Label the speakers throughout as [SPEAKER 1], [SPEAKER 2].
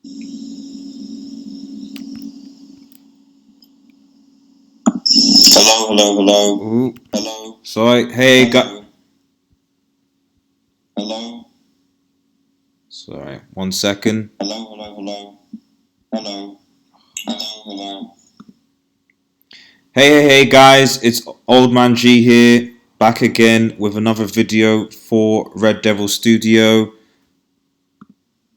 [SPEAKER 1] Hello, hello, hello.
[SPEAKER 2] Ooh.
[SPEAKER 1] Hello.
[SPEAKER 2] Sorry. Hey,
[SPEAKER 1] Hello.
[SPEAKER 2] Sorry. 1 second.
[SPEAKER 1] Hello, hello, hello. Hello. Hello, hello.
[SPEAKER 2] Hey, guys. It's Old Man G here. Back again with another video for Red Devil Studio.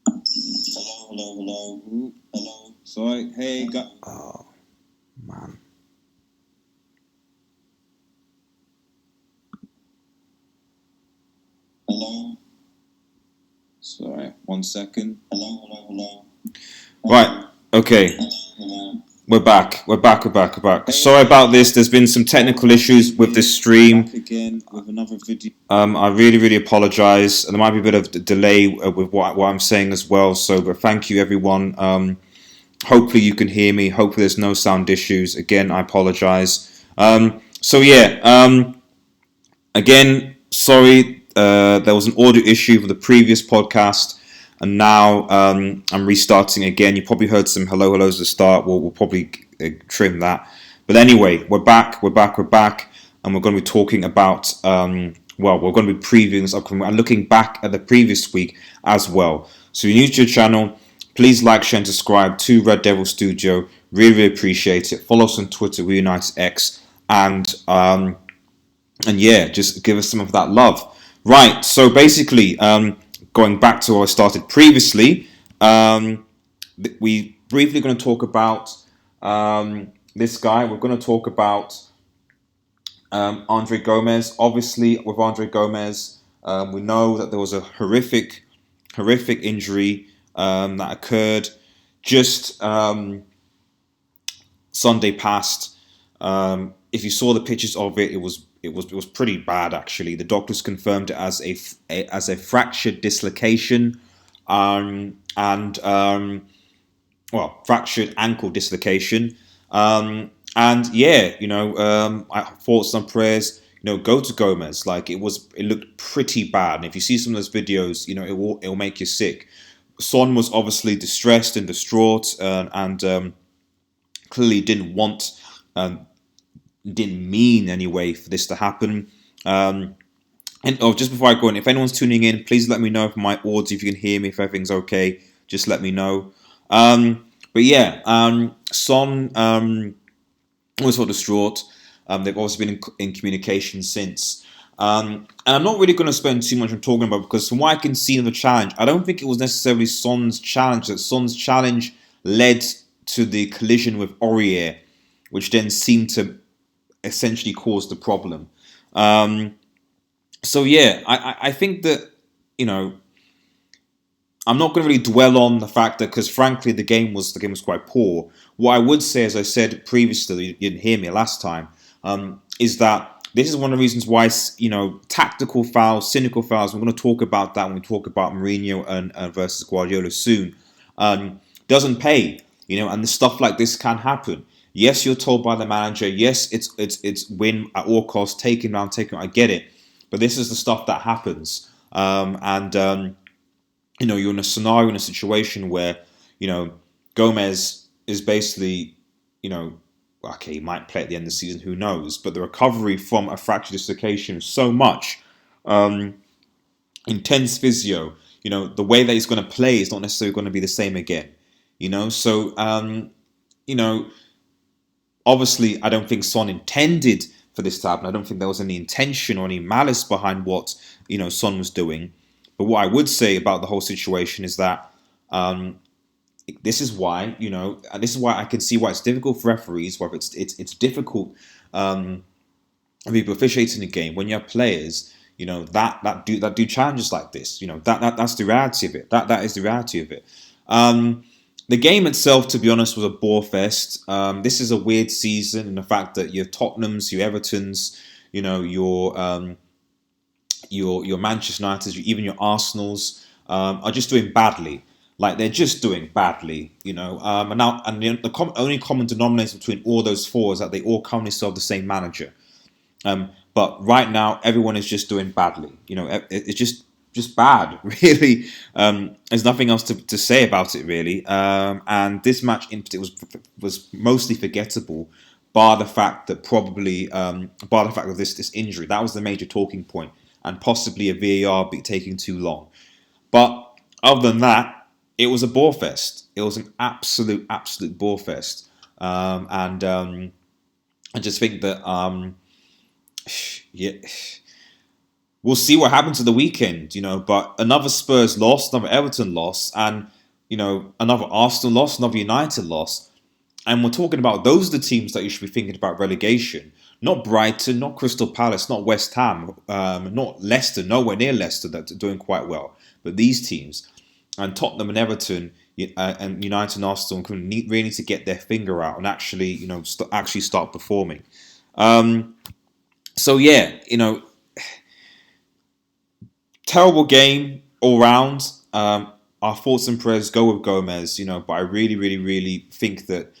[SPEAKER 1] Hello, hello, hello.
[SPEAKER 2] Ooh.
[SPEAKER 1] Hello.
[SPEAKER 2] Sorry. Hey, oh, man.
[SPEAKER 1] Hello.
[SPEAKER 2] Sorry. 1 second.
[SPEAKER 1] Hello, hello, hello.
[SPEAKER 2] Right. Okay.
[SPEAKER 1] Hello.
[SPEAKER 2] We're back. Sorry about this. There's been some technical issues with this stream.
[SPEAKER 1] Back again with another video.
[SPEAKER 2] I really apologize. There might be a bit of delay with what I'm saying as well. So, but thank you, everyone. Hopefully you can hear me. Hopefully there's no sound issues. Again, I apologize. Again, sorry. There was an audio issue for the previous podcast, and now I'm restarting again. You probably heard some hellos at the start. We'll probably trim that. But anyway, we're back, and we're going to be talking about. We're going to be previewing this upcoming and looking back at the previous week as well. So, if you're new to your channel, please like, share, and subscribe to Red Devil Studio. Really appreciate it. Follow us on Twitter, ReUnitedX, and yeah, just give us some of that love. Right, so basically, going back to where I started previously, we briefly going to talk about this guy. We're going to talk about Andre Gomes. Obviously, with Andre Gomes, we know that there was a horrific injury that occurred just Sunday past. If you saw the pictures of it, it was pretty bad actually. The doctors confirmed it as a fractured dislocation, fractured ankle dislocation. And yeah, thoughts and prayers. Go to Gomes. Like it looked pretty bad. And if you see some of those videos, it will make you sick. Son was obviously distressed and distraught, and clearly didn't mean anyway for this to happen. And just before I go in, if anyone's tuning in, please let me know if my audio, if you can hear me, if everything's okay. Just let me know. But yeah, Son was sort of distraught. They've obviously been in communication since. And I'm not really going to spend too much on talking about because from what I can see in the challenge, I don't think it was necessarily Son's challenge. That Son's challenge led to the collision with Aurier, which then seemed to essentially cause the problem. So yeah, I think that I'm not going to really dwell on the fact that because frankly the game was quite poor. What I would say, as I said previously, you didn't hear me last time, is that this is one of the reasons why tactical fouls, cynical fouls. We're going to talk about that when we talk about Mourinho and versus Guardiola soon. Doesn't pay, and the stuff like this can happen. Yes, you're told by the manager. Yes, it's win at all costs, take him down. I get it, but this is the stuff that happens, you're in a scenario, in a situation where, Gomes is basically, okay, he might play at the end of the season, who knows? But the recovery from a fracture dislocation is so much. Intense physio, the way that he's going to play is not necessarily going to be the same again, So, obviously, I don't think Son intended for this to happen. I don't think there was any intention or any malice behind what, Son was doing. But what I would say about the whole situation is that this is why I can see why it's difficult for referees. Whether it's difficult people officiating the game when you have players, that do challenges like this. That's the reality of it. That is the reality of it. The game itself, to be honest, was a bore fest. This is a weird season in the fact that your Tottenhams, your Evertons, your Manchester United, even your Arsenals are just doing badly. Like they're just doing badly, And now, the only common denominator between all those four is that they all currently still have the same manager. But right now, everyone is just doing badly. It's just just bad, really. There's nothing else to say about it, really. And this match in particular was mostly forgettable, bar the fact that this injury. That was the major talking point, and possibly a VAR be taking too long. But other than that, it was a bore fest. It was an absolute bore fest. I just think that yeah, we'll see what happens at the weekend, But another Spurs loss, another Everton loss, and another Arsenal loss, another United loss. And we're talking about those are the teams that you should be thinking about relegation. Not Brighton, not Crystal Palace, not West Ham, not Leicester, nowhere near Leicester that's doing quite well. But these teams, and Tottenham and Everton, and United and Arsenal really need to get their finger out and actually, actually start performing. So yeah, terrible game all round. Our thoughts and prayers go with Gomes, but I really think that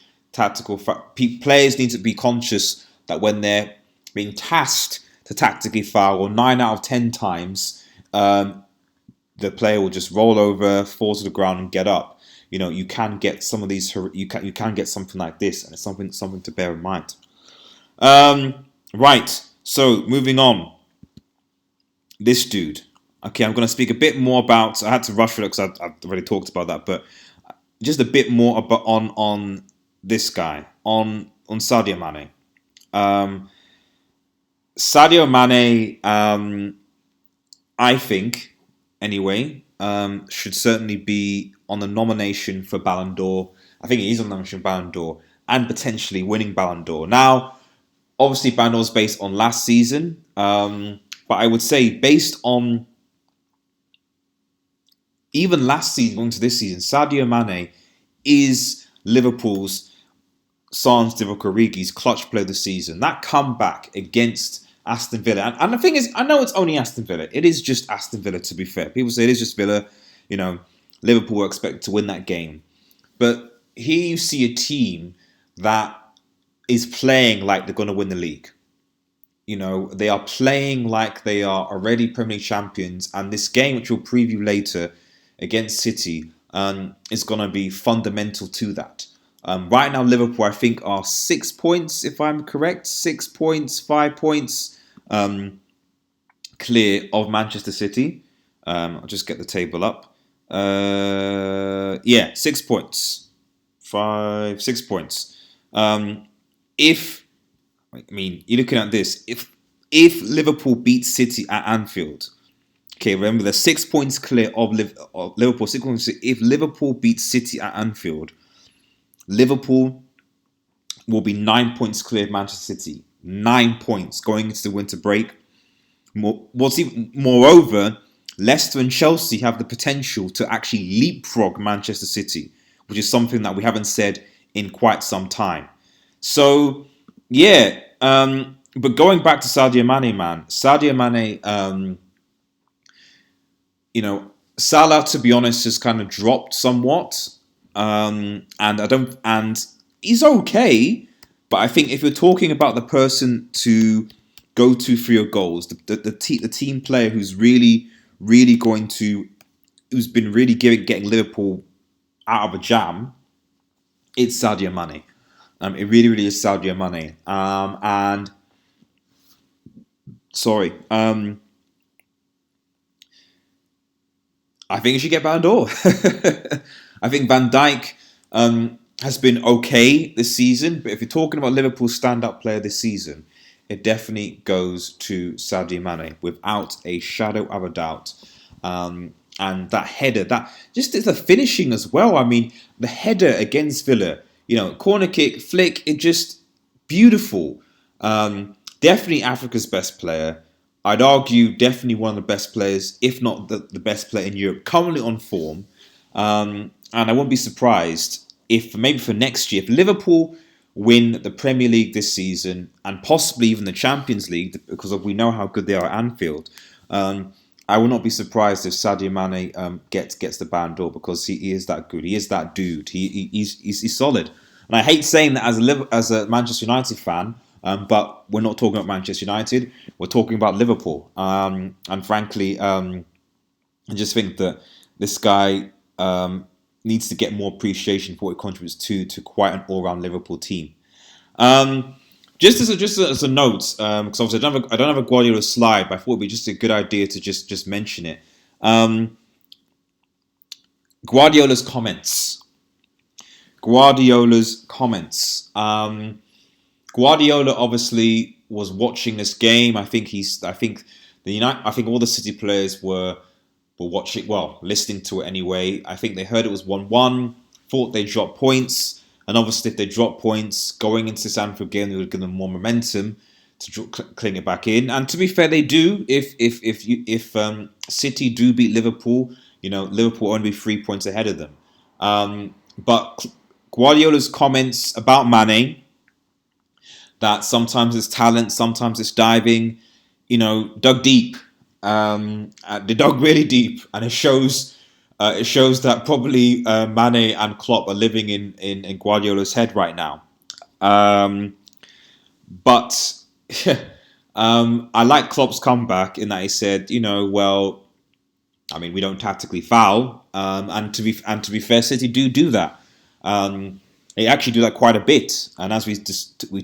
[SPEAKER 2] players need to be conscious that when they're being tasked to tactically foul, or 9 out of 10 times, the player will just roll over, fall to the ground, and get up. You can get some of these. You can get something like this, and it's something to bear in mind. Right. So moving on. This dude. Okay, I'm going to speak a bit more about. I had to rush through it because I've already talked about that, but just a bit more about on this guy, on Sadio Mane. Sadio Mane, I think, anyway, should certainly be on the nomination for Ballon d'Or. I think he's on the nomination for Ballon d'Or and potentially winning Ballon d'Or. Now, obviously, Ballon d'Or is based on last season, but I would say based on even last season into this season, Sadio Mane is Liverpool's Sans Divock Origi's clutch player of the season. That comeback against Aston Villa. And the thing is, I know it's only Aston Villa. It is just Aston Villa, to be fair. People say it is just Villa. Liverpool were expected to win that game. But here you see a team that is playing like they're going to win the league. They are playing like they are already Premier League champions. And this game, which we'll preview later against City, is going to be fundamental to that. Right now, Liverpool, I think, are 6 points, if I'm correct. 6 points, 5 points clear of Manchester City. I'll just get the table up. 6 points. 6 points. You're looking at this. If Liverpool beats City at Anfield, okay, remember they're 6 points clear of Liverpool. 6 points. If Liverpool beats City at Anfield, Liverpool will be 9 points clear of Manchester City. 9 points going into the winter break. Moreover, Leicester and Chelsea have the potential to actually leapfrog Manchester City, which is something that we haven't said in quite some time. So, yeah. But going back to Sadio Mane, man. Sadio Mane, Salah, to be honest, has kind of dropped somewhat. And he's okay, but I think if you're talking about the person to go to for your goals, the team player who's really getting Liverpool out of a jam, it's Sadio Mane. It really is Sadio Mane. I think he should get Ballon d'Or. I think Van Dijk has been okay this season, but if you're talking about Liverpool's stand-up player this season, it definitely goes to Sadio Mane without a shadow of a doubt. And that header, that just the finishing as well. I mean, the header against Villa, corner kick, flick, it just beautiful. Definitely Africa's best player. I'd argue definitely one of the best players, if not the best player in Europe, currently on form. And I wouldn't be surprised if maybe for next year, if Liverpool win the Premier League this season and possibly even the Champions League, because we know how good they are at Anfield, I will not be surprised if Sadio Mane gets the Ballon d'Or, because he is that good. He is that dude. He's solid. And I hate saying that as a Manchester United fan, but we're not talking about Manchester United. We're talking about Liverpool. And frankly, I just think that this guy needs to get more appreciation for what he contributes to quite an all-round Liverpool team. Just as a note, because obviously I don't have a Guardiola slide, but I thought it'd be just a good idea to just mention it. Guardiola's comments. Guardiola obviously was watching this game. I think all the City players were watching, well, listening to it anyway. I think they heard it was 1-1, thought they dropped points, and obviously if they dropped points going into this Anfield game, they would give them more momentum to cling it back in. And to be fair, they do. If City do beat Liverpool, Liverpool only be 3 points ahead of them. But Guardiola's comments about Mane, that sometimes it's talent, sometimes it's diving, dug deep. They dug really deep, and it shows that probably Mane and Klopp are living in Guardiola's head right now. But I like Klopp's comeback in that he said, we don't tactically foul, and to be fair, City do that. They actually do that quite a bit, and as we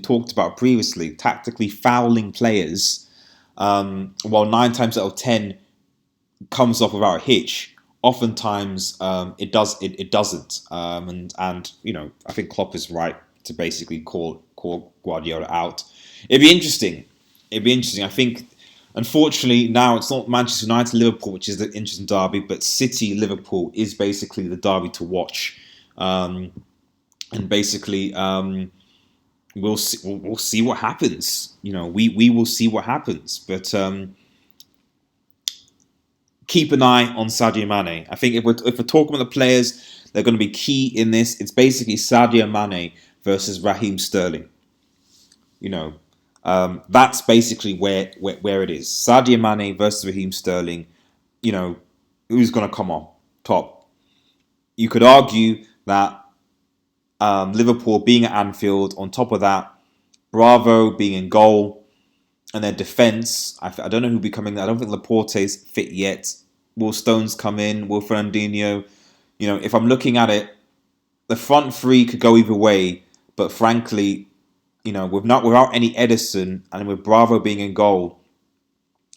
[SPEAKER 2] talked about previously, tactically fouling players, while 9 times out of 10 comes off without a hitch, oftentimes it doesn't. And I think Klopp is right to basically call Guardiola out. It'd be interesting. I think, unfortunately, now it's not Manchester United Liverpool, which is the interesting derby, but City Liverpool is basically the derby to watch. And basically, we'll see what happens. We will see what happens. But keep an eye on Sadio Mane. I think if we're talking about the players, they're going to be key in this. It's basically Sadio Mane versus Raheem Sterling. That's basically where it is. Sadio Mane versus Raheem Sterling. Who's going to come on top? You could argue that Liverpool being at Anfield, on top of that, Bravo being in goal, and their defence, I don't know who'll be coming. I don't think Laporte's fit yet. Will Stones come in? Will Fernandinho? If I'm looking at it, the front three could go either way. But frankly, without any Edison and with Bravo being in goal,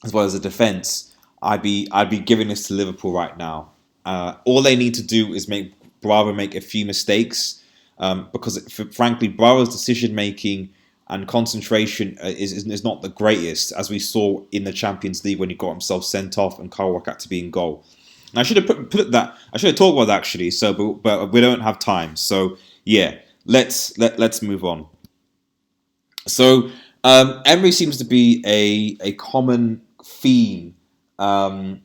[SPEAKER 2] as well as the defence, I'd be giving this to Liverpool right now. All they need to do is make Bravo make a few mistakes, because frankly, Bravo's decision making and concentration is not the greatest, as we saw in the Champions League when he got himself sent off and Kovac had to be in goal. And I should have put that. I should have talked about that actually. So, but we don't have time. So yeah, let's move on. So Emery seems to be a common theme in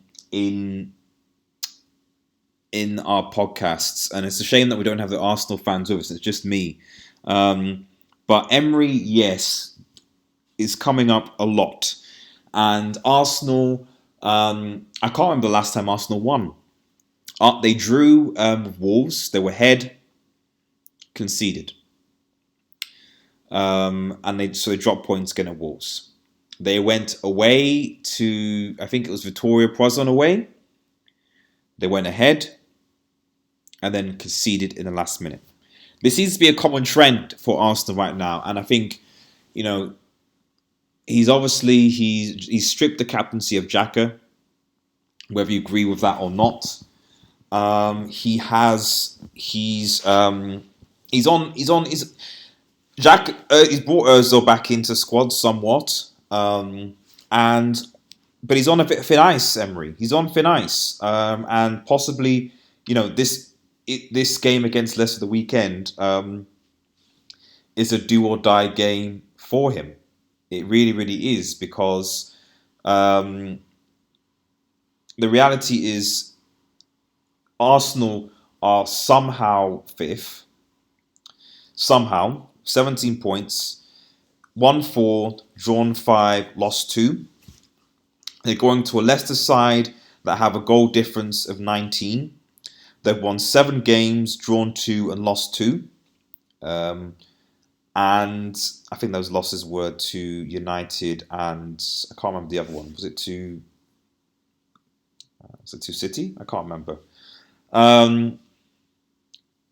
[SPEAKER 2] our podcasts, and it's a shame that we don't have the Arsenal fans with us. It's just me. But Emery, yes, is coming up a lot. And Arsenal, I can't remember the last time Arsenal won. They drew with Wolves. They were ahead, conceded. And they dropped points against Wolves. They went away to, I think it was Victoria Prozon away. They went ahead and then conceded in the last minute. This seems to be a common trend for Arsenal right now, and I think, he's stripped the captaincy of Xhaka, whether you agree with that or not. He's brought Ozil back into squad somewhat, but he's on a bit of thin ice. Emery, he's on thin ice, and possibly, this game against Leicester the weekend is a do or die game for him. It really, really is, because the reality is Arsenal are somehow fifth. Somehow, 17 points, won 4, drawn 5, lost 2. They're going to a Leicester side that have a goal difference of 19. They've won 7 games, drawn 2, and lost 2. And I think those losses were to United and I can't remember the other one. Was it to Was it to City? I can't remember. Um,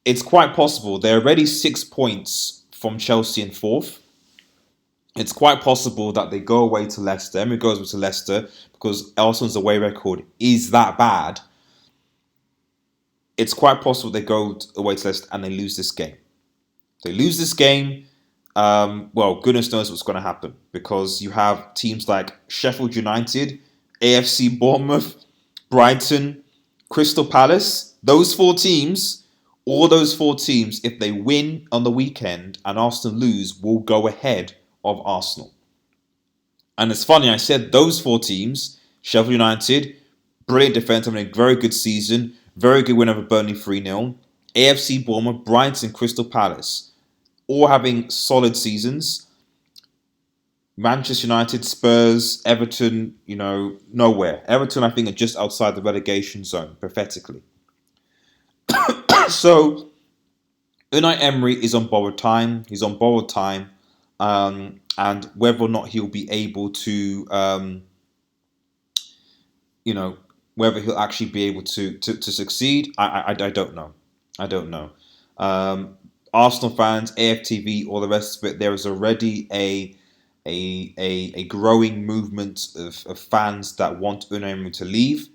[SPEAKER 2] it's quite possible. They're already 6 points from Chelsea in fourth. It's quite possible that they go away to Leicester. Emery goes away to Leicester because Arsenal's away record is that bad. It's quite possible they go away to Leicester and they lose this game. They lose this game. Well, goodness knows what's going to happen because you have teams like Sheffield United, AFC Bournemouth, Brighton, Crystal Palace. Those four teams, all those four teams, if they win on the weekend and Arsenal lose, will go ahead of Arsenal. And it's funny, I said those four teams, Sheffield United, brilliant defence, having a very good season, very good win over Burnley 3-0. AFC Bournemouth, Brighton, Crystal Palace, all having solid seasons. Manchester United, Spurs, Everton, nowhere. Everton, I think, are just outside the relegation zone, pathetically. So, Unai Emery is on borrowed time. He's on borrowed time. And whether or not he'll be able to, whether he'll actually be able to succeed, I don't know. I don't know. Arsenal fans, AFTV, all the rest of it, there is already a growing movement of fans that want Unai Emery to leave.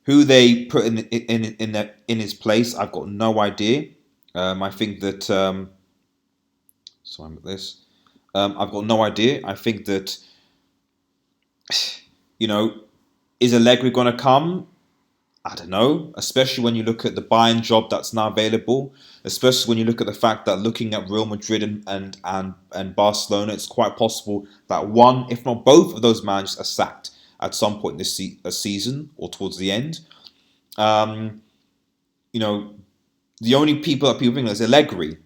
[SPEAKER 2] Who they put in his place, I've got no idea. I think that. Sorry about this. I've got no idea. I think that, is Allegri going to come? I don't know, especially when you look at the Bayern job that's now available, especially when you look at the fact that looking at Real Madrid and Barcelona, it's quite possible that one, if not both of those managers are sacked at some point this season or towards the end. The only people that people think is Allegri.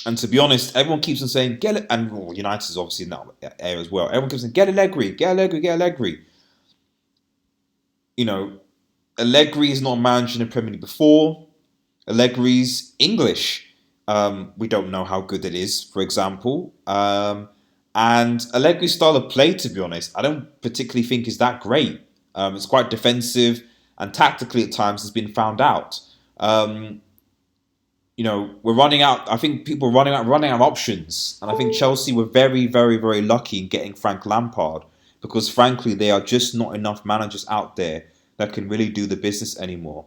[SPEAKER 2] And to be honest, everyone keeps on saying, get it, and United is obviously in that area as well. Everyone keeps saying, get Allegri, get Allegri, get Allegri. Allegri is not managed in the Premier League before. Allegri's English. We don't know how good it is, for example. And Allegri's style of play, to be honest, I don't particularly think is that great. It's quite defensive and tactically at times has been found out. We're running out. I think people are running out of options. And I think Chelsea were very, very, very lucky in getting Frank Lampard because, frankly, there are just not enough managers out there that can really do the business anymore.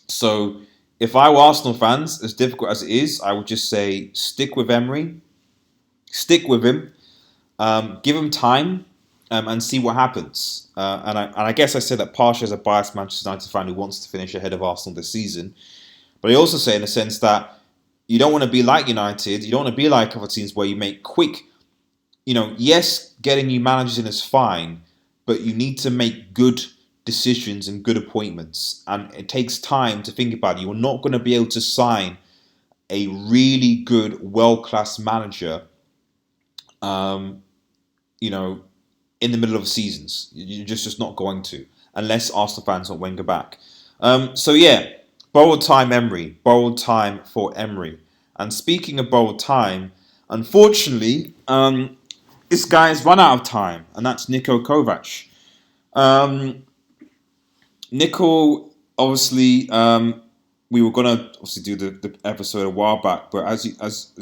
[SPEAKER 2] So if I were Arsenal fans, as difficult as it is, I would just say stick with Emery, stick with him, give him time, and see what happens. And I guess I say that partially as a biased Manchester United fan who wants to finish ahead of Arsenal this season. But I also say in a sense that you don't want to be like United, you don't want to be like other teams where you make quick, yes, getting new managers in is fine, but you need to make good decisions and good appointments. And it takes time to think about it. You're not going to be able to sign a really good, world-class manager, in the middle of seasons. You're just not going to, unless Arsenal fans want Wenger back. Borrowed time, Emery. Borrowed time for Emery. And speaking of borrowed time, unfortunately, this guy's run out of time, and that's Niko Kovac. Niko, obviously, we were gonna obviously do the episode a while back, but as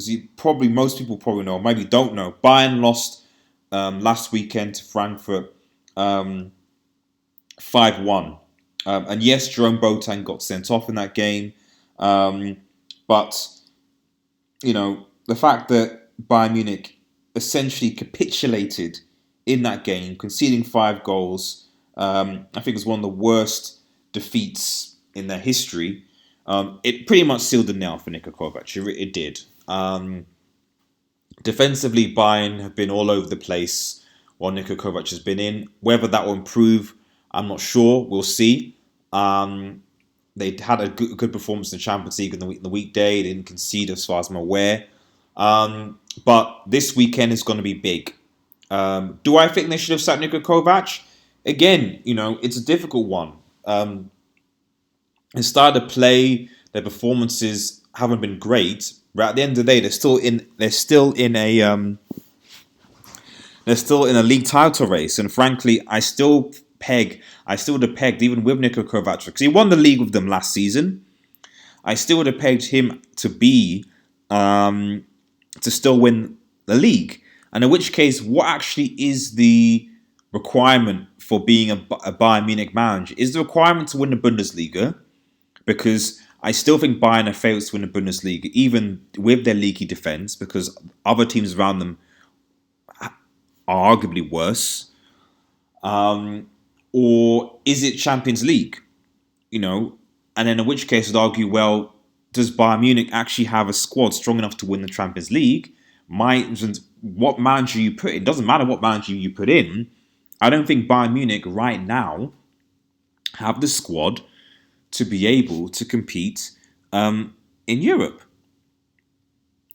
[SPEAKER 2] you probably most people probably know, maybe don't know, Bayern lost last weekend to Frankfurt 5-1. And yes, Jerome Boateng got sent off in that game. But, the fact that Bayern Munich essentially capitulated in that game, conceding 5 goals, I think it was one of the worst defeats in their history. It pretty much sealed the nail for Niko Kovac. It did. Defensively, Bayern have been all over the place while Niko Kovac has been in. Whether that will improve, I'm not sure. We'll see. They had a good performance in the Champions League in the weekday. They didn't concede as far as I'm aware. But this weekend is going to be big. Do I think they should have sacked Niko Kovac? Again, it's a difficult one. His style of play, their performances haven't been great. But at the end of the day, they're still in a league title race. And frankly, I still I still would have pegged, even with Niko Kovac, because he won the league with them last season. I still would have pegged him to be, to still win the league. And in which case, what actually is the requirement for being a Bayern Munich manager? Is the requirement to win the Bundesliga? Because I still think Bayern are favourites to win the Bundesliga, even with their leaky defence, because other teams around them are arguably worse. Or is it Champions League? And then in which case I'd argue, well, does Bayern Munich actually have a squad strong enough to win the Champions League? What manager you put in, doesn't matter what manager you put in, I don't think Bayern Munich right now have the squad to be able to compete in Europe.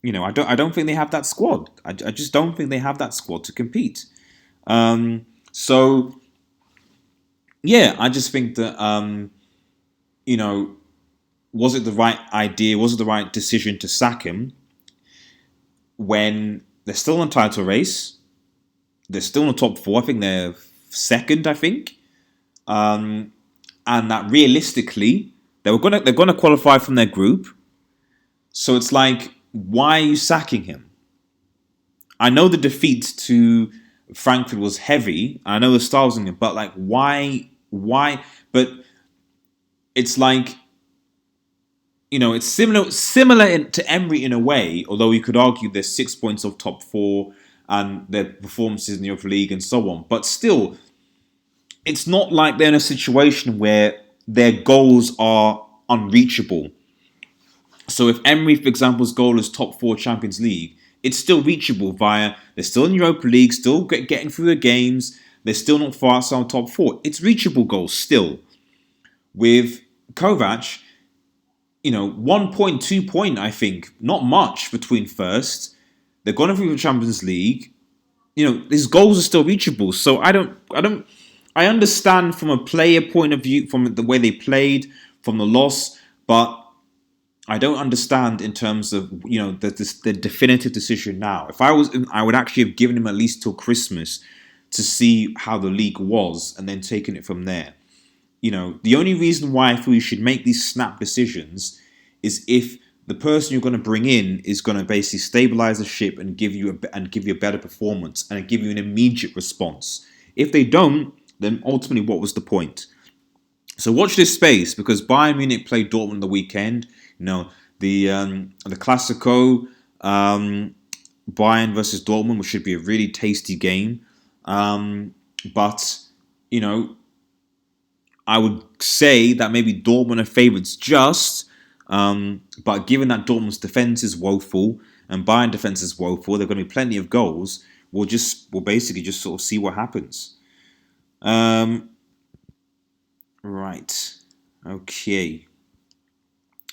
[SPEAKER 2] I don't think they have that squad. I just don't think they have that squad to compete. So, yeah, I just think that, was it the right idea? Was it the right decision to sack him when they're still in the title race? They're still in the top four. I think they're second, and that realistically, they're gonna qualify from their group. So it's like, why are you sacking him? I know the defeat to Frankfurt was heavy. I know the styles in it, but like, why? But it's like, it's similar to Emery in a way. Although you could argue there's 6 points of top four and their performances in the Europa League and so on. But still, it's not like they're in a situation where their goals are unreachable. So if Emery, for example's goal is top four Champions League, it's still reachable they're still in Europa League, still getting through the games, they're still not far outside top four. It's reachable goals still. With Kovac, 1 point, 2 point, I think, not much between first. They're going through the Champions League. His goals are still reachable. So I understand from a player point of view, from the way they played, from the loss, but I don't understand in terms of, the definitive decision now. If I would actually have given him at least till Christmas to see how the league was and then taken it from there. The only reason why I feel you should make these snap decisions is if the person you're going to bring in is going to basically stabilize the ship and give you a better performance and give you an immediate response. If they don't, then ultimately, what was the point? So watch this space, because Bayern Munich played Dortmund the weekend. The Classico, Bayern versus Dortmund, which should be a really tasty game. But I would say that maybe Dortmund are favourites but given that Dortmund's defence is woeful and Bayern defence is woeful, there are going to be plenty of goals. We'll basically just sort of see what happens. Right. Okay.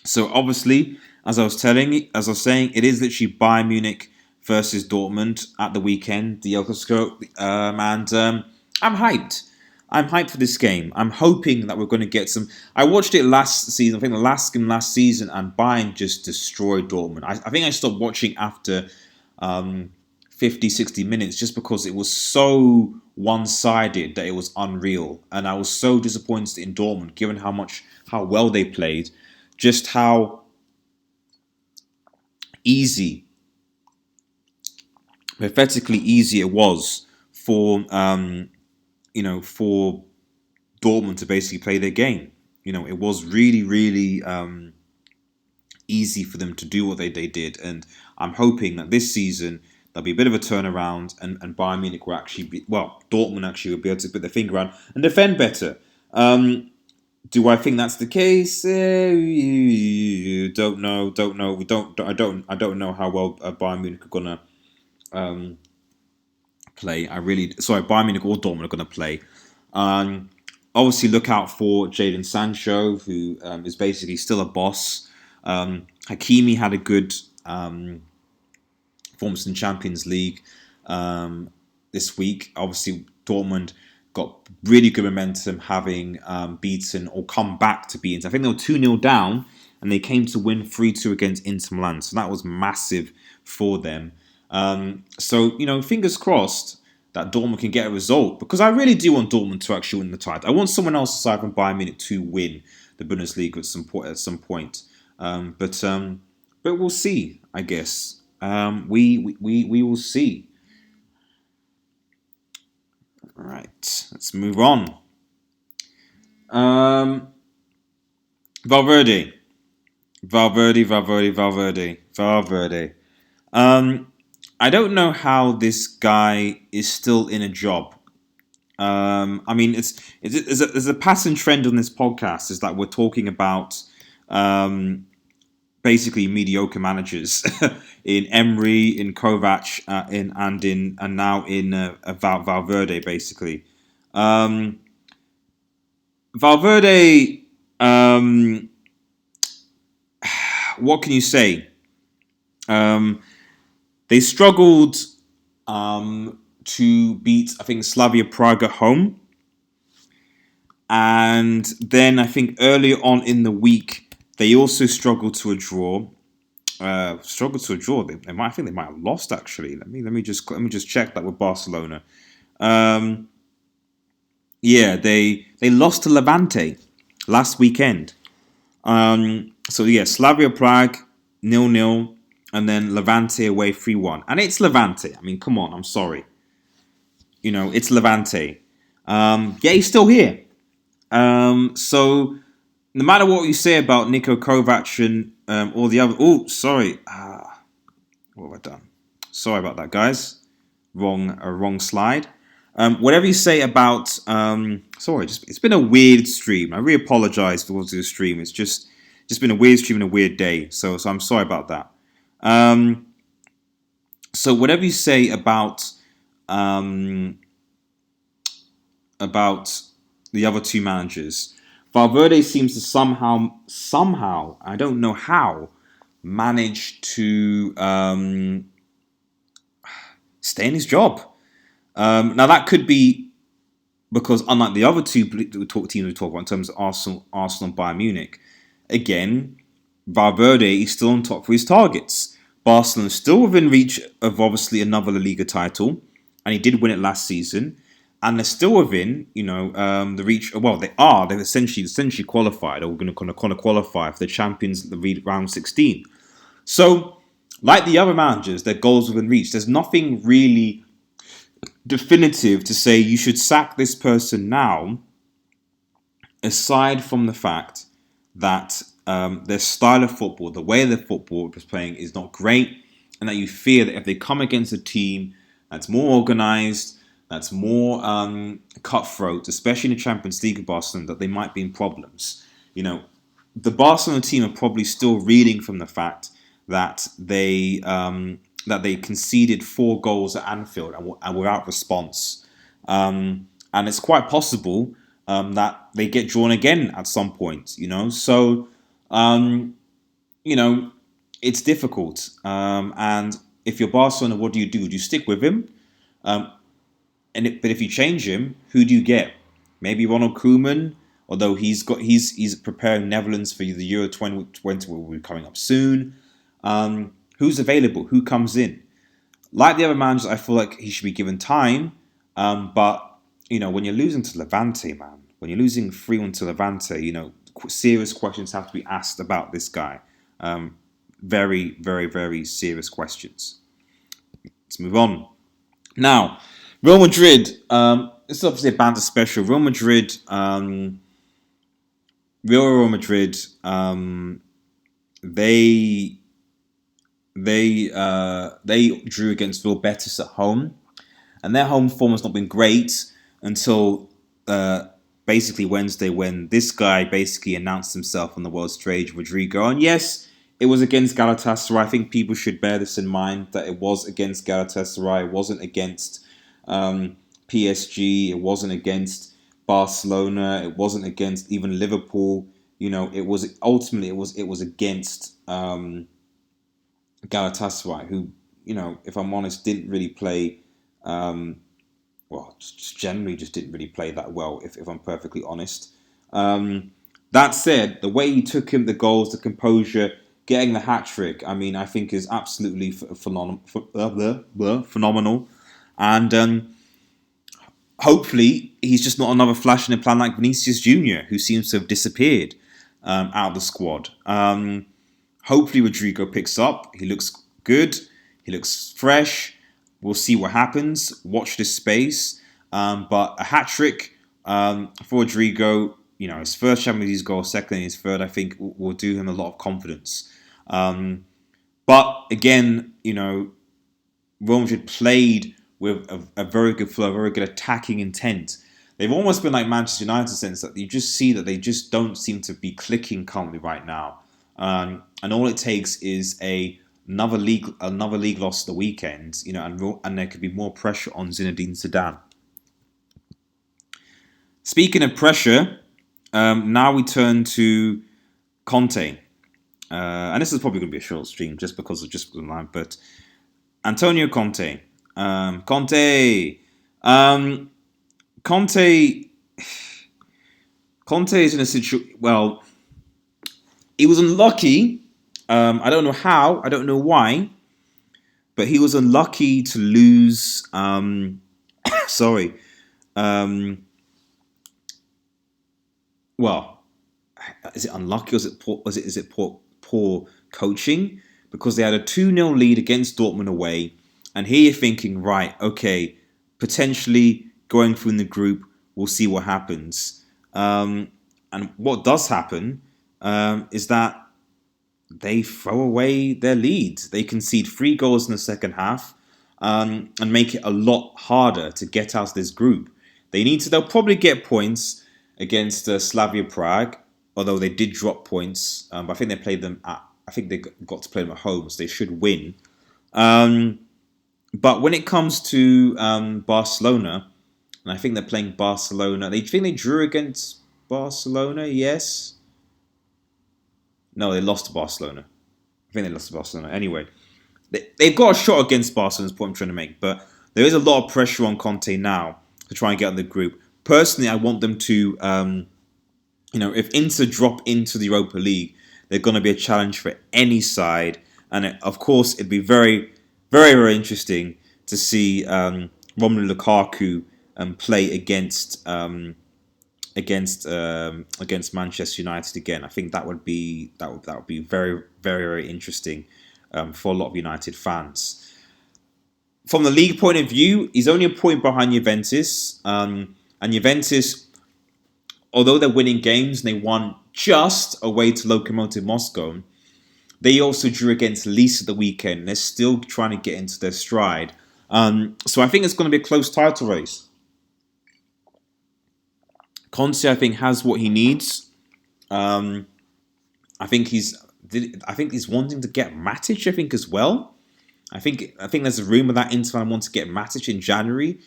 [SPEAKER 2] So obviously, as I was saying, it is literally Bayern Munich versus Dortmund at the weekend, the El Clasico, and I'm hyped. I'm hyped for this game. I'm hoping that we're going to get some. I watched it last season. I think the last game last season, and Bayern just destroyed Dortmund. I think I stopped watching after 50, 60 minutes just because it was so one-sided that it was unreal. And I was so disappointed in Dortmund, given how well they played, just how pathetically easy it was for for Dortmund to basically play their game. It was really, really easy for them to do what they did. And I'm hoping that this season there'll be a bit of a turnaround and Bayern Munich will Dortmund actually will be able to put their finger around and defend better. Do I think that's the case? Don't know. I don't know how well Bayern Munich are gonna play. Bayern Munich or Dortmund are gonna play. Obviously, look out for Jadon Sancho, who is basically still a boss. Hakimi had a good performance in Champions League this week. Obviously, Dortmund got really good momentum, having beaten or come back to beat Inter. I think they were 2-0 down, and they came to win 3-2 against Inter Milan. So that was massive for them. So, fingers crossed. that Dortmund can get a result, because I really do want Dortmund to actually win the title. I want someone else aside from Bayern Munich to win the Bundesliga at some point. But we'll see, I guess. We will see. All right, let's move on. Valverde. I don't know how this guy is still in a job. I mean, there's a passing trend on this podcast is that we're talking about basically mediocre managers in Emery, in Kovac, and now in Valverde, basically. Valverde, what can you say? They struggled to beat, I think, Slavia Prague at home. And then I think earlier on in the week, they also struggled to a draw. I think they might have lost, actually. Let me just check that with Barcelona. They lost to Levante last weekend. Slavia Prague 0-0, and then Levante away 3-1. And it's Levante. I mean, come on, I'm sorry. It's Levante. He's still here. So no matter what you say about Niko, Kovac, and all the other... Oh, sorry. What have I done? Sorry about that, guys. Wrong slide. Whatever you say about... it's been a weird stream. I really apologize for what's the stream. It's just been a weird stream and a weird day. So I'm sorry about that. So whatever you say about the other two managers, Valverde seems to somehow, I don't know how, manage to stay in his job. Now that could be because, unlike the other two teams we talk about in terms of Arsenal and Bayern Munich, again, Valverde is still on top for his targets. Barcelona is still within reach of obviously another La Liga title, and he did win it last season. And they're still within, the reach. Well, they are. They've essentially qualified, or going to qualify for the Champions League round 16. So, like the other managers, their goals within reach. There's nothing really definitive to say you should sack this person now, aside from the fact that their style of football, the way their football is playing, is not great, and that you fear that if they come against a team that's more organised, that's more cutthroat, especially in the Champions League of Barcelona, that they might be in problems. The Barcelona team are probably still reeling from the fact that they conceded 4 goals at Anfield and without response. And it's quite possible that they get drawn again at some point, So, it's difficult. And if you're Barcelona, what do you do? Do you stick with him? But if you change him, who do you get? Maybe Ronald Koeman, although he's preparing Netherlands for the Euro 2020 will be coming up soon. Who's available? Who comes in? Like the other managers, I feel like he should be given time. But when you're losing to Levante, man, when you're losing 3-1 to Levante, serious questions have to be asked about this guy. Very, very, very serious questions. Let's move on. Now, Real Madrid, this is obviously a banter special. Real Madrid, they drew against Real Betis at home, and their home form has not been great until basically Wednesday, when this guy basically announced himself on the world stage, Rodrigo. And yes, it was against Galatasaray. I think people should bear this in mind, that it was against Galatasaray. It wasn't against PSG. It wasn't against Barcelona. It wasn't against even Liverpool. It was against Galatasaray, who, if I'm honest, didn't really play. Just generally just didn't really play that well, if I'm perfectly honest. That said, the way he took him, the goals, the composure, getting the hat-trick, I think is absolutely phenomenal. And hopefully, he's just not another flash in the pan like Vinicius Junior, who seems to have disappeared out of the squad. Hopefully, Rodrigo picks up. He looks good. He looks fresh. We'll see what happens. Watch this space. But a hat trick for Rodrigo, his first Champions League goal, second and his third, I think will do him a lot of confidence. But again, Real Madrid played with a very good flow, a very good attacking intent. They've almost been like Manchester United in the sense that you just see that they just don't seem to be clicking currently right now. And all it takes is another league loss the weekend, and there could be more pressure on Zinedine Zidane. Speaking of pressure, now we turn to Conte. And this is probably going to be a short stream just because of the line, but Antonio Conte. Conte is in a situation. Well, he was unlucky. I don't know how. I don't know why. But he was unlucky to lose. Sorry. Well, is it unlucky or is it poor coaching? Because they had a 2-0 lead against Dortmund away. And here you're thinking, right, okay, potentially going through in the group, we'll see what happens. And what does happen is that they throw away their lead. They concede 3 goals in the second half and make it a lot harder to get out of this group. They'll probably get points against Slavia Prague, although they did drop points. But I think they played them I think they got to play them at home, so they should win. But when it comes to Barcelona, and I think they're playing Barcelona, they think they drew against Barcelona, yes? No, they lost to Barcelona. I think they lost to Barcelona. Anyway, they've got a shot against Barcelona, is what I'm trying to make. But there is a lot of pressure on Conte now to try and get in the group. Personally, I want them to, if Inter drop into the Europa League, they're going to be a challenge for any side. And of course, it'd be very, very, very interesting to see Romelu Lukaku play against Manchester United again. I think that would be very, very, very interesting for a lot of United fans. From the league point of view, he's only a point behind Juventus, and Juventus, although they're winning games and they won just away to Lokomotiv Moscow, they also drew against Lille at the weekend. They're still trying to get into their stride. So I think it's going to be a close title race. Conte, I think, has what he needs. I think he's wanting to get Matic, I think, as well. I think there's a rumor that Inter wants to get Matic in January.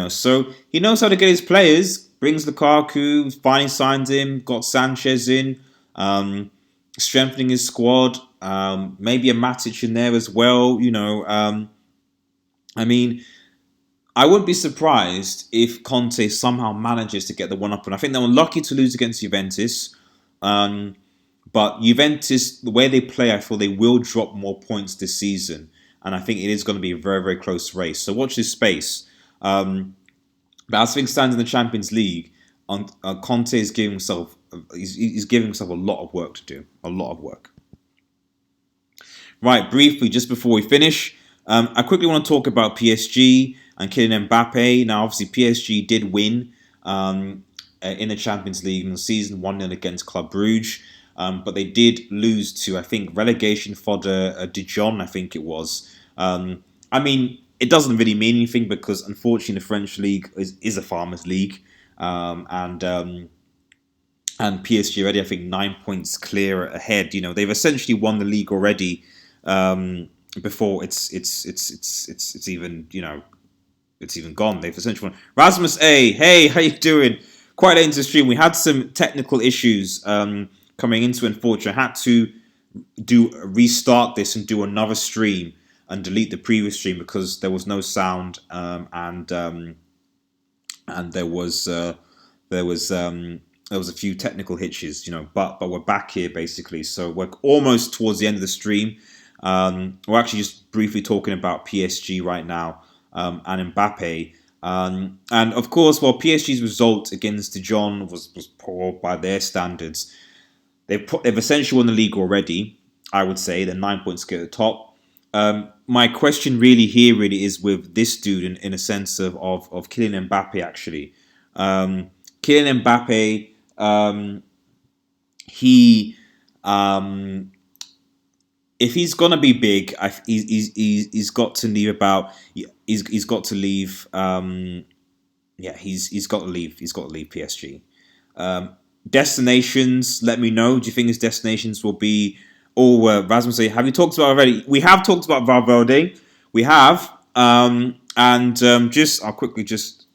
[SPEAKER 2] So he knows how to get his players. Brings Lukaku, finally signs him, got Sanchez in, strengthening his squad. Maybe a Matic in there as well. I wouldn't be surprised if Conte somehow manages to get the one-up. And I think they were lucky to lose against Juventus. But Juventus, the way they play, I feel they will drop more points this season. And I think it is going to be a very, very close race. So watch this space. But as things stand in the Champions League, Conte is giving himself a lot of work to do. A lot of work. Right, briefly, just before we finish, I quickly want to talk about PSG and Kylian Mbappe. Now, obviously, PSG did win in the Champions League in the season, 1-0 against Club Brugge. But they did lose to, I think, relegation fodder Dijon, I think it was. It doesn't really mean anything because, unfortunately, the French league is a farmers' league, and PSG already, I think, 9 points clear ahead. They've essentially won the league already before it's even gone. They've essentially won. Rasmus A, hey, how you doing? Quite late into the stream. We had some technical issues coming into. Unfortunately, I had to restart this and do another stream and delete the previous stream because there was no sound and there was a few technical hitches, but we're back here basically. So we're almost towards the end of the stream. We're actually just briefly talking about PSG right now and Mbappe. And of course, while PSG's result against Dijon was poor by their standards, they've essentially won the league already. I would say they're 9 points at the top. My question really is with this dude in a sense of Kylian Mbappe actually. Kylian Mbappe, he if he's gonna be big, he's got to leave about. He's got to leave. He's got to leave. He's got to leave PSG. Destinations. Let me know. Do you think his destinations will be? Oh, Rasmus, have you talked about already? We have talked about Valverde. We have. I'll quickly just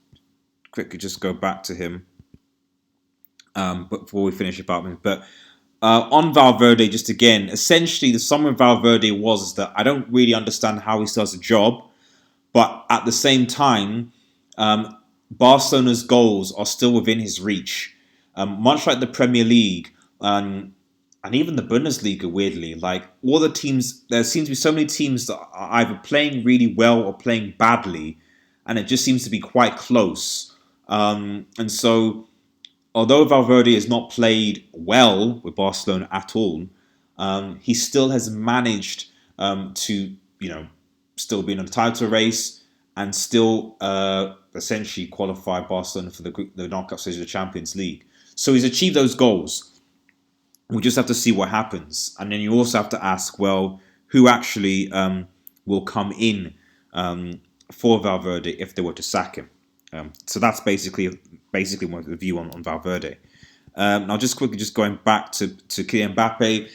[SPEAKER 2] go back to him. But before we finish about him, but. On Valverde, just again, essentially the summer of Valverde was that I don't really understand how he starts a job, but at the same time, Barcelona's goals are still within his reach. Much like the Premier League and even the Bundesliga, weirdly, like all the teams, there seems to be so many teams that are either playing really well or playing badly, and it just seems to be quite close. And so although Valverde has not played well with Barcelona at all, he still has managed to, still be in a title race and still essentially qualify Barcelona for the knockout stage of the Champions League. So he's achieved those goals. We just have to see what happens. And then you also have to ask, well, who actually will come in for Valverde if they were to sack him? So that's basically my view on Valverde. Now, just quickly, just going back to Kylian Mbappe.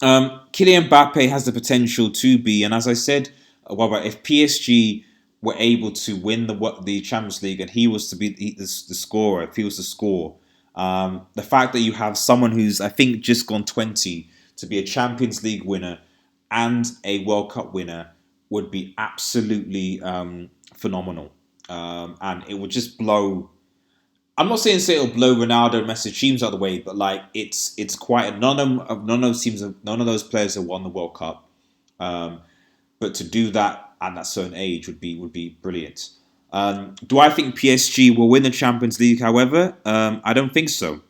[SPEAKER 2] Kylian Mbappe has the potential to be, and as I said, if PSG were able to win the Champions League and he was to be the scorer, if he was to score, the fact that you have someone who's, I think, just gone 20 to be a Champions League winner and a World Cup winner would be absolutely phenomenal. And it would just blow. I'm not saying it'll blow Ronaldo and Messi teams out of the way, but like it's quite none of those players have won the World Cup. But to do that at that certain age would be brilliant. Do I think PSG will win the Champions League? However, I don't think so.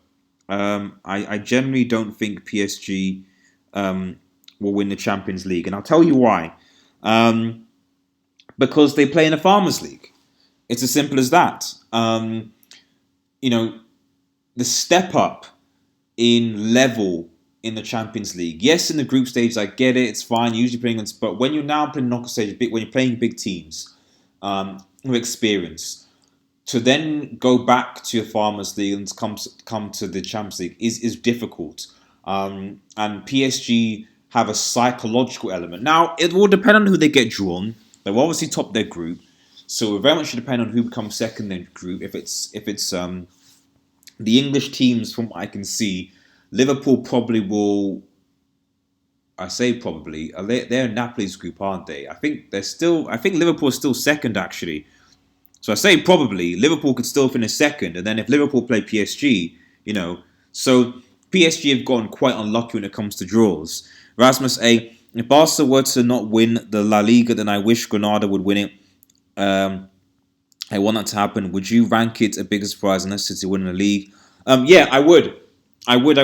[SPEAKER 2] I generally don't think PSG will win the Champions League, and I'll tell you why. Because they play in a Farmers League. It's as simple as that. The step up in level in the Champions League. Yes, in the group stage, I get it. It's fine. Usually playing against, but when you're now playing knockout stage, when you're playing big teams with experience, to then go back to your Farmers League and come to the Champions League is difficult. And PSG have a psychological element. Now, it will depend on who they get drawn. They'll obviously top their group, so it very much should depend on who becomes second in the group. If it's the English teams, from what I can see, Liverpool probably will. I say probably. They're in Napoli's group, aren't they? I think Liverpool is still second actually. So I say probably Liverpool could still finish second, and then if Liverpool play PSG, so PSG have gotten quite unlucky when it comes to draws. Rasmus A. If Barca were to not win the La Liga, then I wish Granada would win it. I want that to happen. Would you rank it a bigger surprise unless City win the league? Yeah, I would. I would.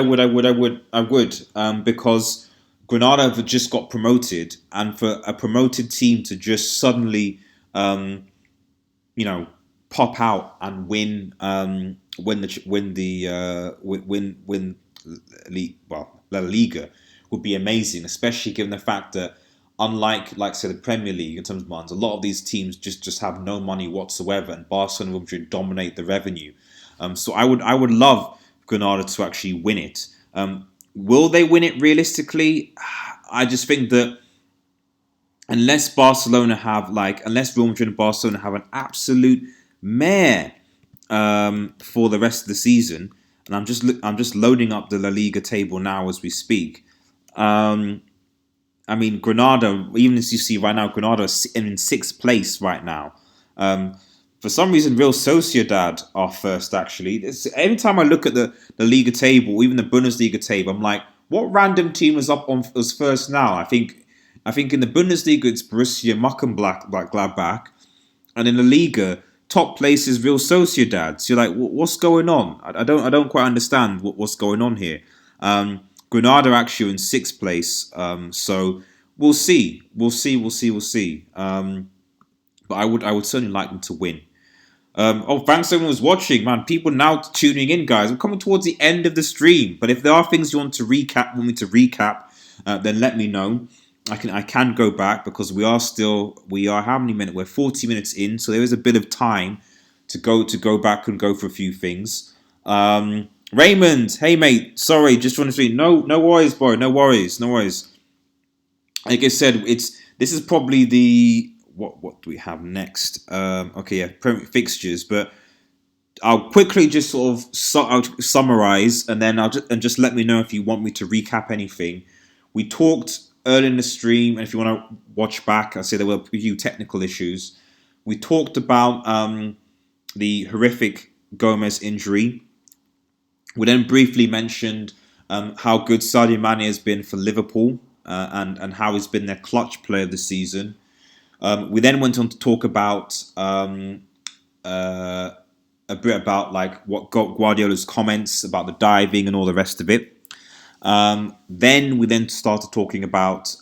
[SPEAKER 2] Because Granada have just got promoted, and for a promoted team to just suddenly, pop out and win La Liga would be amazing, especially given the fact that unlike, say, the Premier League in terms of funds, a lot of these teams just have no money whatsoever, and Barcelona will dominate the revenue. So I would love Granada to actually win it. Will they win it realistically? I just think that unless Real Madrid and Barcelona have an absolute mare for the rest of the season, and I'm just loading up the La Liga table now as we speak. Granada, even as you see right now, Granada is in sixth place right now. For some reason, Real Sociedad are first, actually. Every time I look at the Liga table, or even the Bundesliga table, I'm like, what random team was up on as first now? I think I think in the Bundesliga it's Borussia Mönchengladbach, and in the Liga, top place is Real Sociedad. So you're like, what's going on? I don't quite understand what's going on here. Granada actually in sixth place. So we'll see. But I would certainly like them to win. Thanks everyone who's watching, man. People now tuning in, guys. I'm coming towards the end of the stream. But if there are things you want me to recap, then let me know. I can go back because we are how many minutes? We're 40 minutes in, so there is a bit of time to go back and go for a few things. Raymond, hey mate, sorry, just want to say no worries, bro, no worries. Like I said, this is probably the what do we have next? Premier fixtures, but I'll quickly just sort of summarize, and then just let me know if you want me to recap anything. We talked early in the stream, and if you want to watch back, I say there were a few technical issues. We talked about the horrific Gomes injury. We then briefly mentioned how good Sadio Mane has been for Liverpool and how he's been their clutch player this season. We then went on to talk about a bit about like what Guardiola's comments about the diving and all the rest of it. Then we started talking about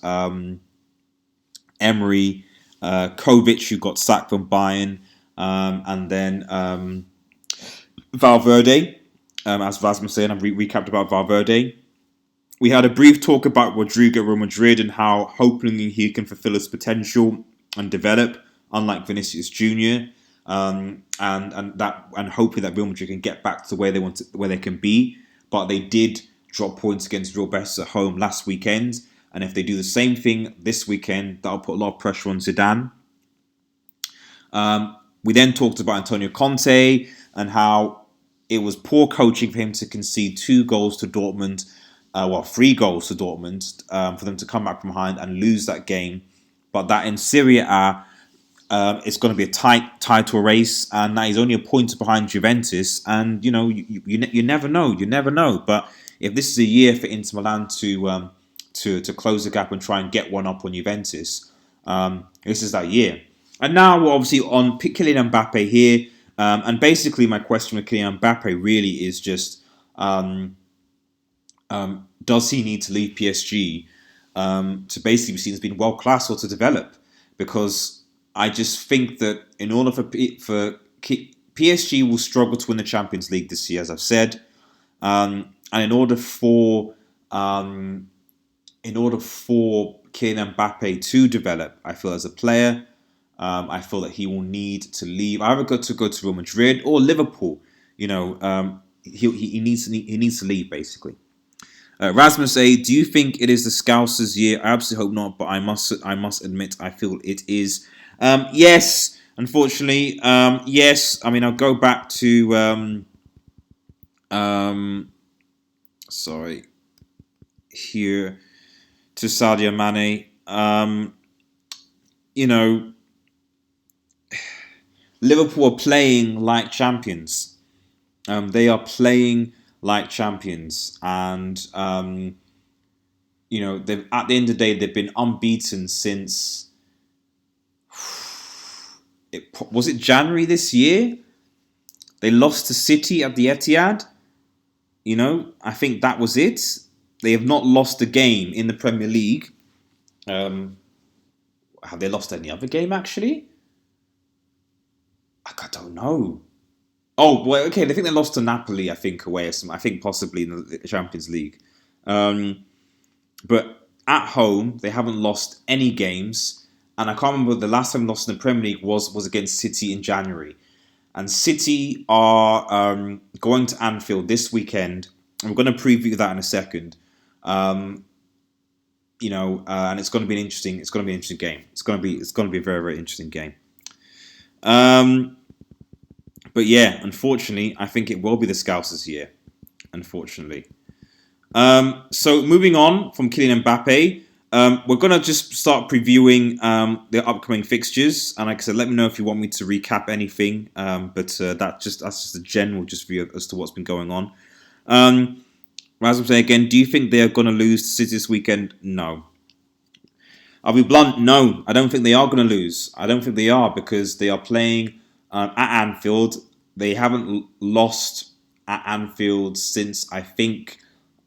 [SPEAKER 2] Emery, Kovic, who got sacked from Bayern, and then Valverde. As Rasmus said, I've recapped about Valverde. We had a brief talk about Rodrigo at Real Madrid and how hopefully he can fulfill his potential and develop, unlike Vinicius Jr. And hoping that Real Madrid can get back to where they can be. But they did drop points against Real Betis at home last weekend, and if they do the same thing this weekend, that'll put a lot of pressure on Zidane. We then talked about Antonio Conte and how it was poor coaching for him to concede 3 goals to Dortmund, for them to come back from behind and lose that game. But that in Serie A, it's going to be a tight title race, and that is only a point behind Juventus. And you never know. But if this is a year for Inter Milan to close the gap and try and get one up on Juventus, this is that year. And now we're obviously on Kylian Mbappe here. And basically my question with Kylian Mbappe really is just, does he need to leave PSG to basically be seen as being world class or to develop? Because I just think that in order for PSG will struggle to win the Champions League this year, as I've said, and in order for Kylian Mbappe to develop, I feel as a player, I feel that he will need to leave. Either go to Real Madrid or Liverpool. He needs to leave basically. Rasmus A, do you think it is the Scousers' year? I absolutely hope not, but I must admit I feel it is. Yes, unfortunately, yes. I mean, I'll go back to here to Sadio Mane. Liverpool are playing like champions. They are playing like champions, and they've, at the end of the day, they've been unbeaten since was it January this year? They lost to City at the Etihad. I think that was it. They have not lost a game in the Premier League. Have they lost any other game actually? I don't know. Oh, well, okay. They think they lost to Napoli, I think, away or something. I think possibly in the Champions League. But at home, they haven't lost any games. And I can't remember the last time they lost in the Premier League was against City in January. And City are going to Anfield this weekend. And we're going to preview that in a second. And it's going to be an interesting game. It's going to be a very, very interesting game. But yeah, unfortunately, I think it will be the Scousers' year. Unfortunately. So moving on from Kylian Mbappe, we're going to just start previewing the upcoming fixtures. And like I said, let me know if you want me to recap anything. But that's just a general view as to what's been going on. As I'm saying again, do you think they are going to lose to City this weekend? No. I'll be blunt. No, I don't think they are going to lose. I don't think they are because they are playing at Anfield. They haven't lost at Anfield since I think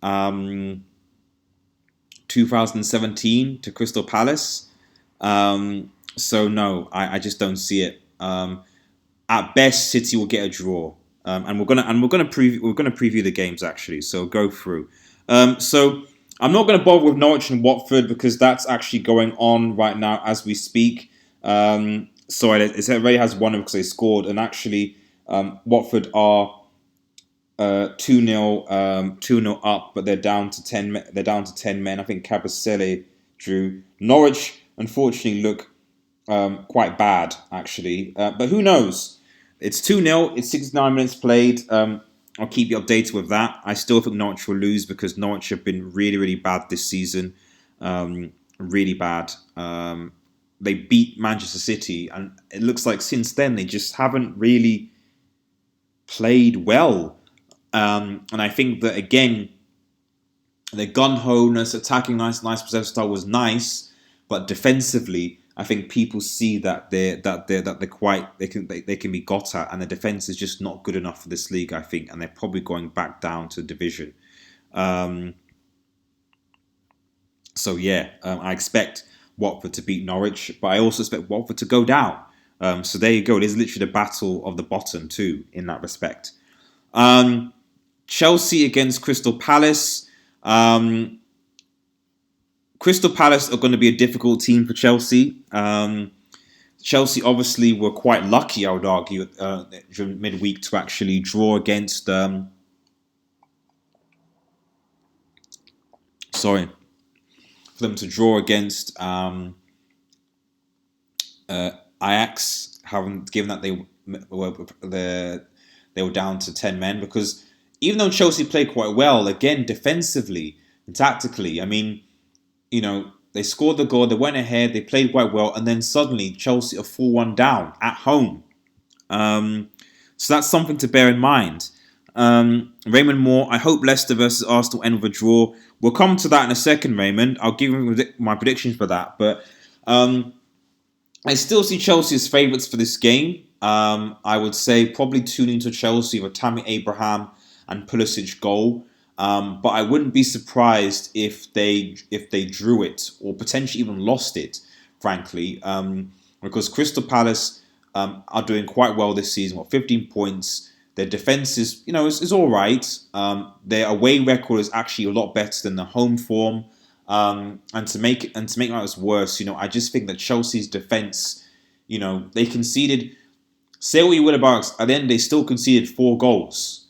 [SPEAKER 2] 2017 to Crystal Palace. So no, I just don't see it. At best, City will get a draw, and we're gonna preview the games actually. So go through. So I'm not going to bother with Norwich and Watford because that's actually going on right now as we speak. Sorry, it already has one because they scored, and actually Watford are 2-0 2-0 up, but they're down to 10. They're down to 10 men. I think Kabasele drew. Norwich, unfortunately, look quite bad actually, but who knows? It's 2-0. It's 69 minutes played. I'll keep you updated with that. I still think Norwich will lose because Norwich have been really, really bad this season. Really bad. They beat Manchester City, and it looks like since then they just haven't really played well. And I think that again, the gun-ho-ness, attacking nice possession style was nice, but defensively, I think people see that they're quite they can be got at, and the defense is just not good enough for this league. I think, and they're probably going back down to division. So yeah, I expect Watford to beat Norwich, but I also expect Watford to go down. So there you go. It is literally the battle of the bottom too in that respect. Chelsea against Crystal Palace. Crystal Palace are going to be a difficult team for Chelsea. Chelsea obviously were quite lucky, I would argue, during midweek to actually draw against. For them to draw against Ajax, given that they were down to 10 men, because even though Chelsea played quite well, again defensively and tactically, I mean, you know, they scored the goal, they went ahead, they played quite well, and then suddenly Chelsea are 4-1 down at home. So that's something to bear in mind. Raymond Moore, I hope Leicester versus Arsenal end with a draw. We'll come to that in a second, Raymond. I'll give you my predictions for that. But I still see Chelsea as favourites for this game. I would say probably tuning to Chelsea with Tammy Abraham and Pulisic goal. But I wouldn't be surprised if they drew it or potentially even lost it, frankly, because Crystal Palace are doing quite well this season. 15 points. Their defense is all right. Their away record is actually a lot better than the home form. And to make matters worse, I just think that Chelsea's defense, they conceded. Say what you will about, at the end they still conceded 4 goals.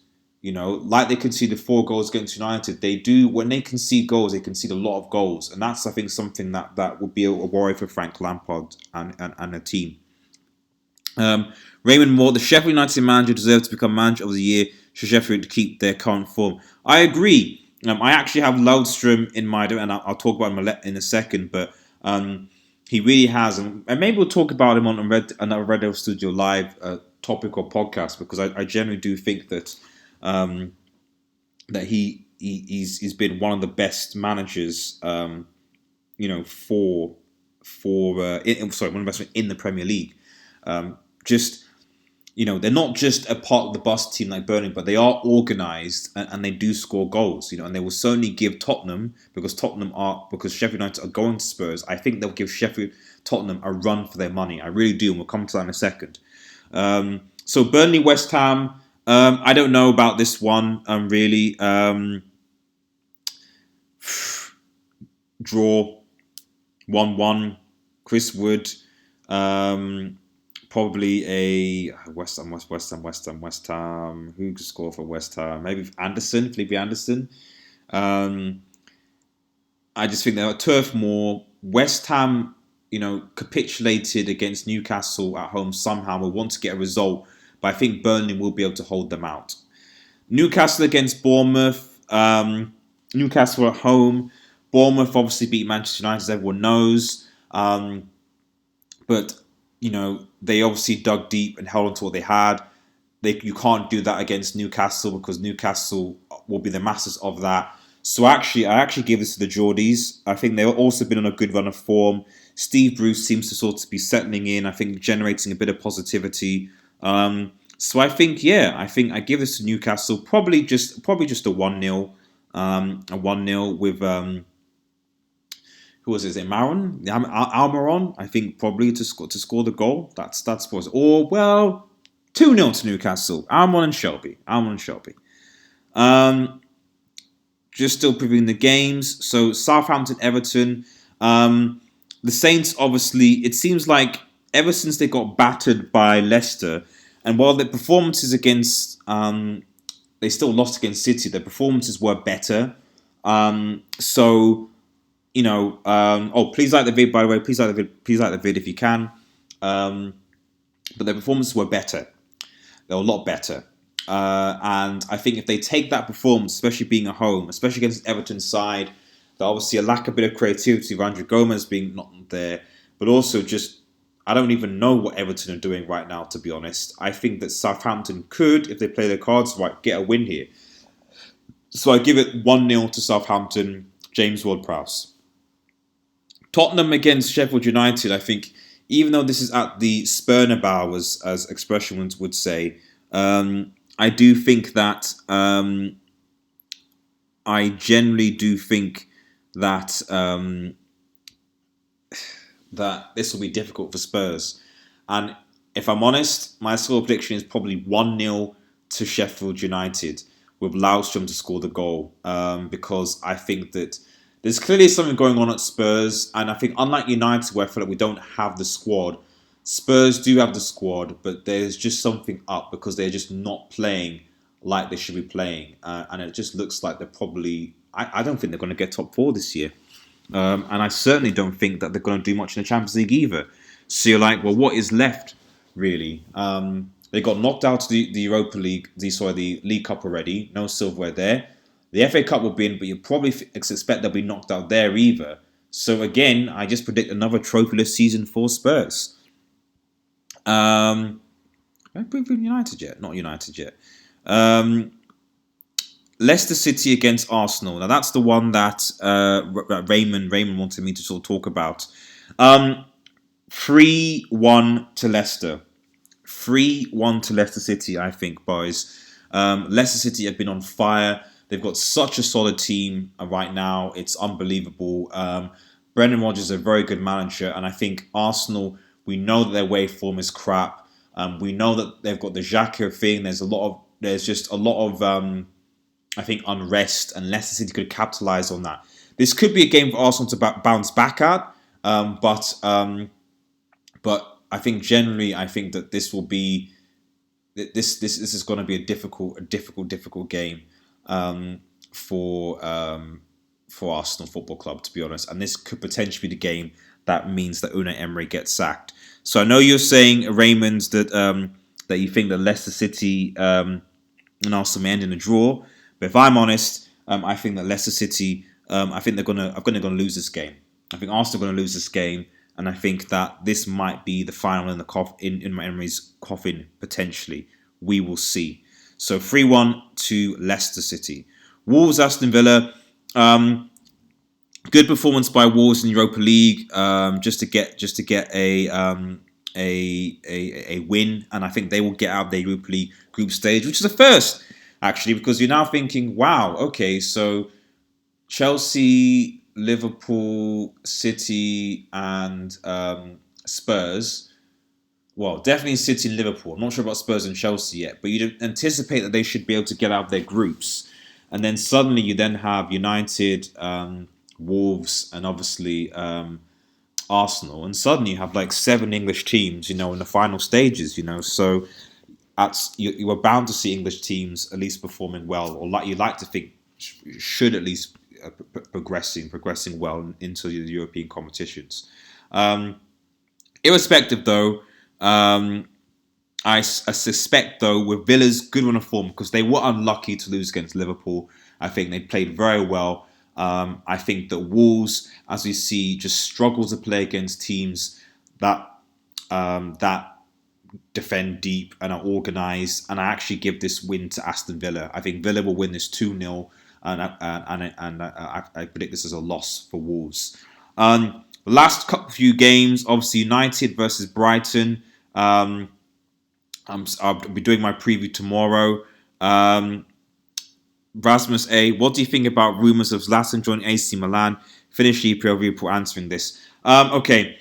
[SPEAKER 2] Like they conceded 4 goals against United, they do, when they concede goals, they concede a lot of goals. And that's, I think, something that would be a worry for Frank Lampard and the team. Raymond Moore, the Sheffield United manager deserves to become manager of the year should Sheffield keep their current form. I agree. I actually have Lundstrom in mind, and I'll talk about him in a second, but he really has. And maybe we'll talk about him on another Red Devil Studio Live topic or podcast, because I generally do think that that he's been one of the best managers, one of the best in the Premier League. They're not just a part of the bus team like Burnley, but they are organised and they do score goals. And they will certainly give Tottenham, because Sheffield United are going to Spurs. I think they'll give Tottenham a run for their money. I really do, and we'll come to that in a second. So Burnley, West Ham. I don't know about this one. Really. Draw 1-1. Chris Wood. Probably a West Ham. Who could score for West Ham? Maybe Felipe Anderson. I just think they're Turf Moor. West Ham, capitulated against Newcastle at home somehow. Will want to get a result, but I think Burnley will be able to hold them out. Newcastle against Bournemouth. Newcastle at home. Bournemouth obviously beat Manchester United, as everyone knows. But they obviously dug deep and held on to what they had. You can't do that against Newcastle, because Newcastle will be the masters of that. So I actually give this to the Geordies. I think they've also been on a good run of form. Steve Bruce seems to sort of be settling in. I think generating a bit of positivity. So I think, I think I give this to Newcastle. Probably just a 1-0. A 1-0 with who was it? Is it Maron? Almiron? I think probably to score the goal. That's possible. Or 2-0 to Newcastle. Almiron and Shelby. Just still previewing the games. So Southampton, Everton. The Saints, obviously, it seems like ever since they got battered by Leicester, and while their performances against, they still lost against City, their performances were better. Please like the vid, by the way. Please like the vid if you can. But their performances were better. They were a lot better. And I think if they take that performance, especially being at home, especially against Everton's side, there obviously a lack a bit of creativity of Andrew Gomes being not there, but also just I don't even know what Everton are doing right now, to be honest. I think that Southampton could, if they play their cards right, get a win here. So I give it 1-0 to Southampton, James Ward-Prowse. Tottenham against Sheffield United, I think, even though this is at the Spurnabau, as expressions would say, I do think that I generally do think that that this will be difficult for Spurs. And if I'm honest, my score prediction is probably 1-0 to Sheffield United with Laudstrom to score the goal, because I think that there's clearly something going on at Spurs, and I think unlike United, where I feel like we don't have the squad, Spurs do have the squad, but there's just something up because they're just not playing like they should be playing, and it just looks like they're probably. I don't think they're going to get top 4 this year, and I certainly don't think that they're going to do much in the Champions League either. So you're like, well, what is left really? They got knocked out of the Europa League, the League Cup already. No silverware there. The FA Cup will be in, but you probably expect they'll be knocked out there either. So again, I just predict another trophyless season for Spurs. Have I previewed United yet? Not United yet. Leicester City against Arsenal. Now that's the one that Raymond wanted me to sort of talk about. 3-1 to Leicester. 3-1 to Leicester City, I think, boys. Leicester City have been on fire. They've got such a solid team right now. It's unbelievable. Brendan Rodgers is a very good manager, and I think Arsenal, we know that their way form is crap. We know that they've got the Xhaka thing. There's just a lot of I think unrest, and Leicester City could capitalise on that. This could be a game for Arsenal to bounce back at, but I think generally, I think that this will be this is going to be a difficult game for Arsenal Football Club, to be honest. And this could potentially be the game that means that Unai Emery gets sacked. So I know you're saying, Raymond, that that you think that Leicester City and Arsenal may end in a draw. But if I'm honest, I think that Leicester City, I think they're going to lose this game. I think Arsenal are going to lose this game. And I think that this might be the final in in Emery's coffin, potentially. We will see. So 3-1 to Leicester City. Wolves, Aston Villa. Good performance by Wolves in Europa League, just to get a win, and I think they will get out of the Europa League group stage, which is a first, actually, because you're now thinking, wow, okay, so Chelsea, Liverpool, City, and Spurs. Well, definitely City and Liverpool. I'm not sure about Spurs and Chelsea yet, but you'd anticipate that they should be able to get out of their groups. And then suddenly you then have United, Wolves, and obviously Arsenal. And suddenly you have like 7 English teams, in the final stages, So you are bound to see English teams at least performing well, or like you like to think should at least progressing well into the European competitions. Irrespective, though, I suspect, though, with Villa's good run of form, because they were unlucky to lose against Liverpool. I think they played very well. I think that Wolves, as we see, just struggle to play against teams that defend deep and are organised. And I actually give this win to Aston Villa. I think Villa will win this 2-0. I predict this as a loss for Wolves. Last few games, obviously United versus Brighton. I'll be doing my preview tomorrow. Rasmus A, what do you think about rumours of Zlatan joining AC Milan? Finish EPL report answering this. Okay.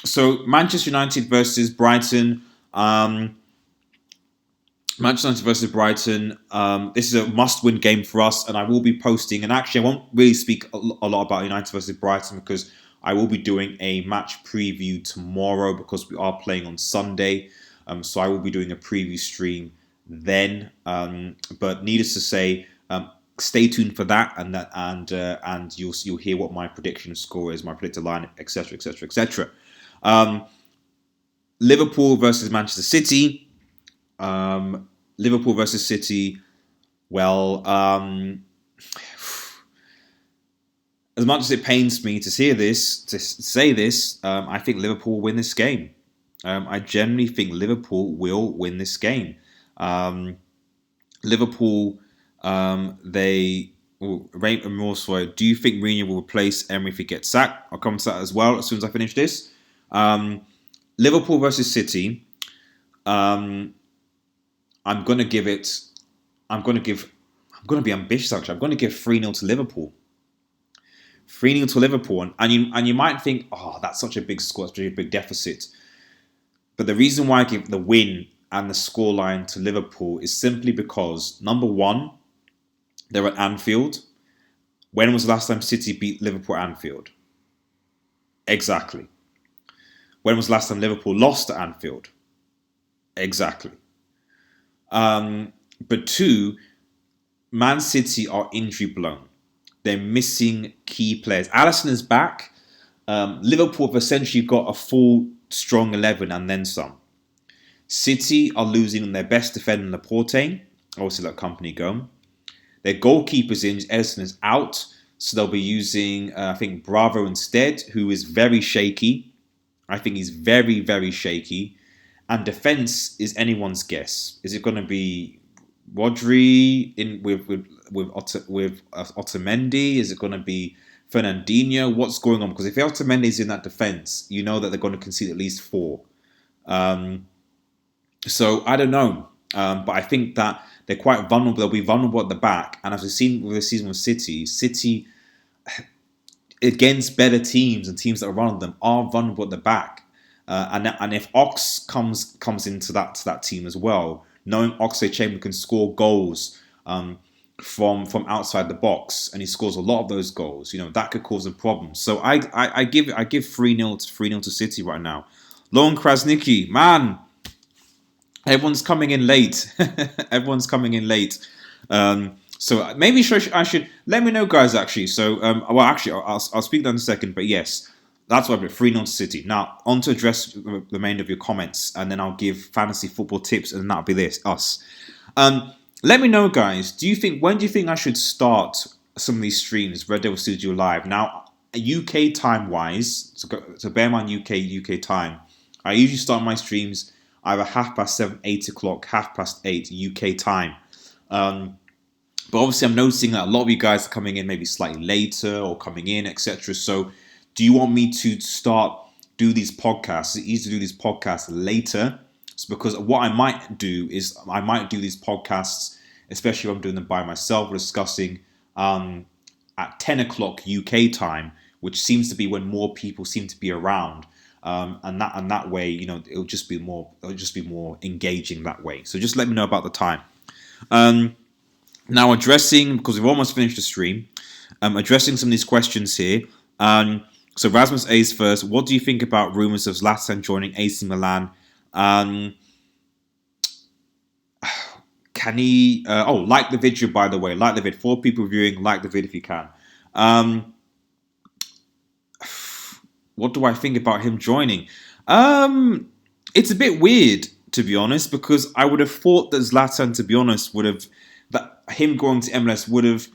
[SPEAKER 2] So Manchester United versus Brighton. Manchester United versus Brighton. This is a must-win game for us, and I will be posting. And actually, I won't really speak a lot about United versus Brighton because I will be doing a match preview tomorrow because we are playing on Sunday. So I will be doing a preview stream then. But needless to say, stay tuned for that, and you'll hear what my prediction score is, my predicted line, etc., etc., etc. Liverpool versus Manchester City. Liverpool versus City. Well, as much as it pains me to say this, I think Liverpool will win this game. I genuinely think Liverpool will win this game. Liverpool, they rate and also. Do you think Mourinho will replace Emery if he gets sacked? I'll come to that as well as soon as I finish this. Liverpool versus City. I'm going to be ambitious actually. I'm going to give 3-0 to Liverpool. 3-0 to Liverpool. And you might think, oh, that's such a big score, such a big deficit. But the reason why I give the win and the scoreline to Liverpool is simply because, number one, they're at Anfield. When was the last time City beat Liverpool at Anfield? Exactly. When was the last time Liverpool lost at Anfield? Exactly. But two, Man City are injury blown. They're missing key players. Alisson is back. Liverpool have essentially got a full strong 11 and then some. City are losing their best defender, Laporte. Obviously, let company go. Their goalkeeper's in. Ederson is out. So they'll be using, I think, Bravo instead, who is very shaky. I think he's very, very shaky. And defence is anyone's guess. Is it going to be Rodri with Otamendi? Is it going to be Fernandinho? What's going on? Because if Otamendi is in that defence, you know that they're going to concede at least 4. So I don't know. But I think that they're quite vulnerable. They'll be vulnerable at the back. And as we've seen with the season with City against better teams and teams that are around them are vulnerable at the back. And if Ox comes into that team as well, knowing Oxlade-Chamberlain can score goals from outside the box, and he scores a lot of those goals, that could cause a problem. So I give 3-0 to City right now. Lauren Krasnicki, man, everyone's coming in late. So maybe I should let me know, guys. Actually, so I'll speak that in a second. But yes. That's why we're 3-0 to City. Now, on to address the remainder of your comments, and then I'll give fantasy football tips, and that'll be us. Let me know, guys. When do you think I should start some of these streams, Red Devil Studio Live? Now, UK time-wise, so bear in mind UK time, I usually start my streams either 7:30, 8 o'clock, 8:30 UK time. But obviously, I'm noticing that a lot of you guys are coming in maybe slightly later or coming in, etc. So, do you want me to do these podcasts? It's easy to do these podcasts later. It's because what I might do is I might do these podcasts, especially if I'm doing them by myself, discussing at 10 o'clock UK time, which seems to be when more people seem to be around. And that way, it'll just be more engaging that way. So just let me know about the time. Now because we've almost finished the stream, addressing some of these questions here. So Rasmus A's first. What do you think about rumours of Zlatan joining AC Milan? Can he... like the video, by the way. Like the video. 4 people viewing. Like the video if you can. What do I think about him joining? It's a bit weird, to be honest, because I would have thought that Zlatan, to be honest, that him going to MLS would have,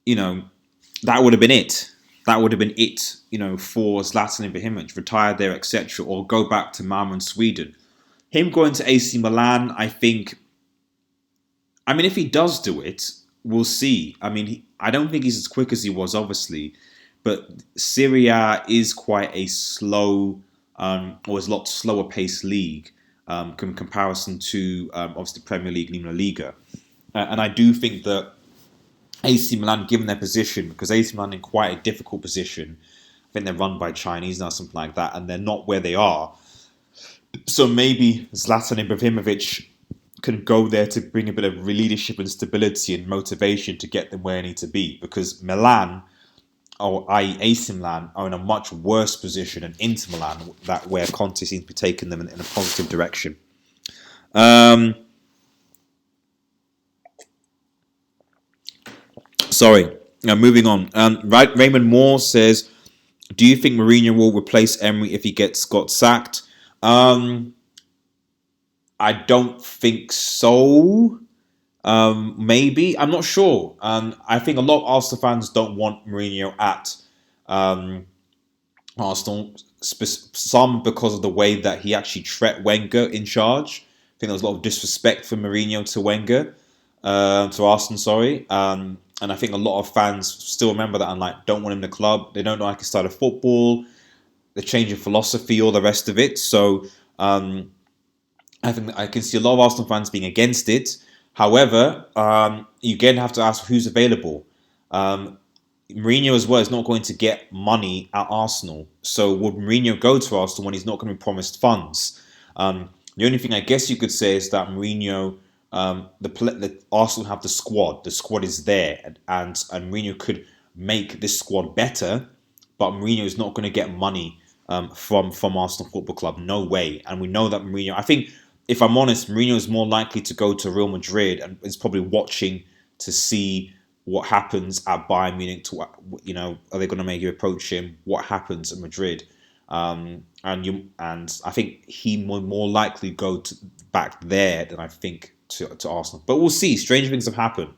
[SPEAKER 2] that would have been it. That would have been it, for Zlatan Ibrahimovic, retire there, etc., or go back to Malmö in Sweden. Him going to AC Milan, I think... I mean, if he does do it, we'll see. I mean, I don't think he's as quick as he was, obviously, but Serie A is quite a slow, or is a lot slower paced league in comparison to obviously the Premier League and even La Liga. And I do think that AC Milan, given their position, because AC Milan in quite a difficult position, I think they're run by Chinese now, something like that, and they're not where they are. So maybe Zlatan Ibrahimovic can go there to bring a bit of leadership and stability and motivation to get them where they need to be. Because Milan, or i.e. AC Milan, are in a much worse position than Inter Milan, that where Conte seems to be taking them in a positive direction. Sorry. Moving on. Raymond Moore says, do you think Mourinho will replace Emery if he got sacked? I don't think so. Maybe. I'm not sure. I think a lot of Arsenal fans don't want Mourinho at Arsenal. Some because of the way that he actually treated Wenger in charge. I think there was a lot of disrespect from Mourinho to Wenger, to Arsenal, sorry. And I think a lot of fans still remember that and don't want him in the club. They don't know how to start a football, the change of philosophy, all the rest of it. So I think I can see a lot of Arsenal fans being against it. However, you again have to ask who's available. Mourinho as well is not going to get money at Arsenal. So would Mourinho go to Arsenal when he's not going to be promised funds? The only thing I guess you could say is that Mourinho, the Arsenal have the squad. The squad is there, and Mourinho could make this squad better. But Mourinho is not going to get money from Arsenal Football Club. No way. And we know that Mourinho. I think, if I'm honest, Mourinho is more likely to go to Real Madrid and is probably watching to see what happens at Bayern Munich. Are they going to maybe approach him? What happens at Madrid? And I think he will more likely go back there than I think to Arsenal. But we'll see. Strange things have happened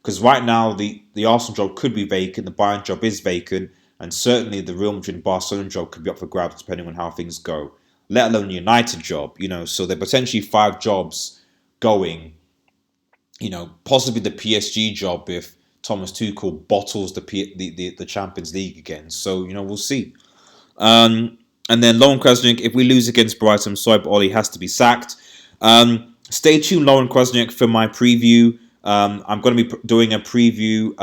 [SPEAKER 2] because right now the Arsenal job could be vacant, the Bayern job is vacant, and certainly the Real Madrid and Barcelona job could be up for grabs depending on how things go. Let alone the United job, so there are potentially 5 jobs going. Possibly the PSG job if Thomas Tuchel bottles the Champions League again. So we'll see. And then Lauren Krasnick, if we lose against Brighton, I'm sorry, but Ollie has to be sacked. Stay tuned, Lauren Krasnick, for my preview. I'm going to be doing a preview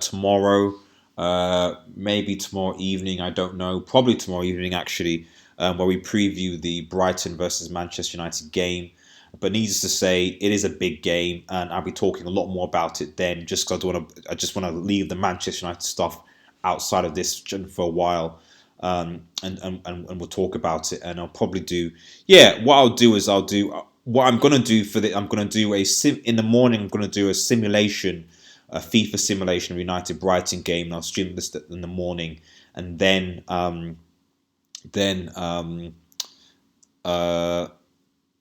[SPEAKER 2] tomorrow. Maybe tomorrow evening, I don't know. Probably tomorrow evening, actually, where we preview the Brighton versus Manchester United game. But needless to say, it is a big game, and I'll be talking a lot more about it then. Just because I just want to leave the Manchester United stuff outside of this for a while, and we'll talk about it. And I'll probably do, what I'll do is what I'm gonna do I'm gonna do in the morning. I'm gonna do a simulation. A FIFA simulation of United Brighton game. And I'll stream this in the morning, and then in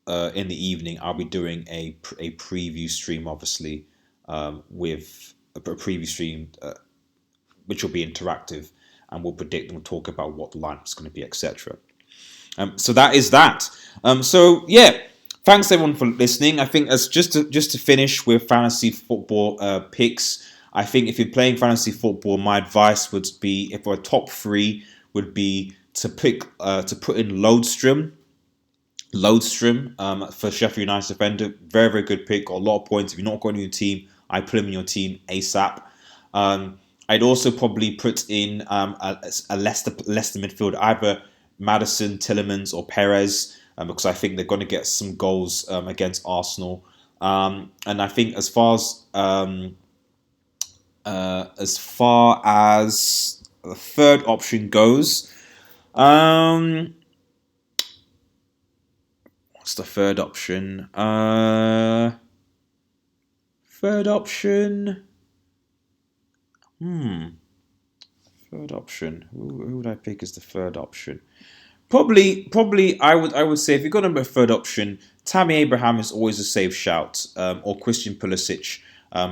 [SPEAKER 2] the evening I'll be doing a preview stream, obviously, with a preview stream which will be interactive, and we'll predict and we'll talk about what the lineup's going to be, etc. So that is that. Thanks everyone for listening. I think as just to finish with fantasy football picks. I think if you're playing fantasy football, my advice would be, if we're top 3, would be to put in Lodstrom for Sheffield United defender. Very, very good pick. Got a lot of points. If you're not going to your team, I put him in your team ASAP. I'd also probably put in a Leicester midfield, either Maddison, Tielemans, or Perez. Because I think they're going to get some goals against Arsenal, and I think as far as the third option goes, what's the third option? Third option. Third option. Who would I pick as the third option? Probably, I would say if you're going to be a third option, Tammy Abraham is always a safe shout, or Christian Pulisic,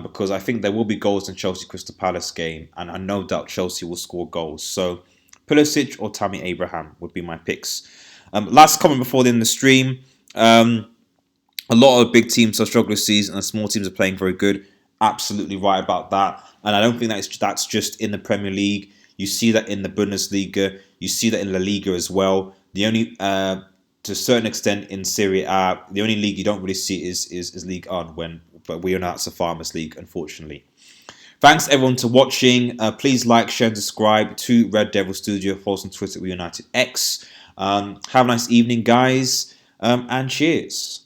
[SPEAKER 2] because I think there will be goals in Chelsea Crystal Palace game, and I no doubt Chelsea will score goals. So Pulisic or Tammy Abraham would be my picks. Last comment before the end of the stream. A lot of big teams are struggling this season, and small teams are playing very good. Absolutely right about that. And I don't think that's just in the Premier League. You see that in the Bundesliga. You see that in La Liga as well. The only, to a certain extent, in Serie A, the only league you don't really see is Ligue 1. But we are now it's a Farmers League, unfortunately. Thanks everyone to watching. Please like, share, and subscribe to Red Devil Studio. Follow us on Twitter at UnitedX. Have a nice evening, guys, and cheers.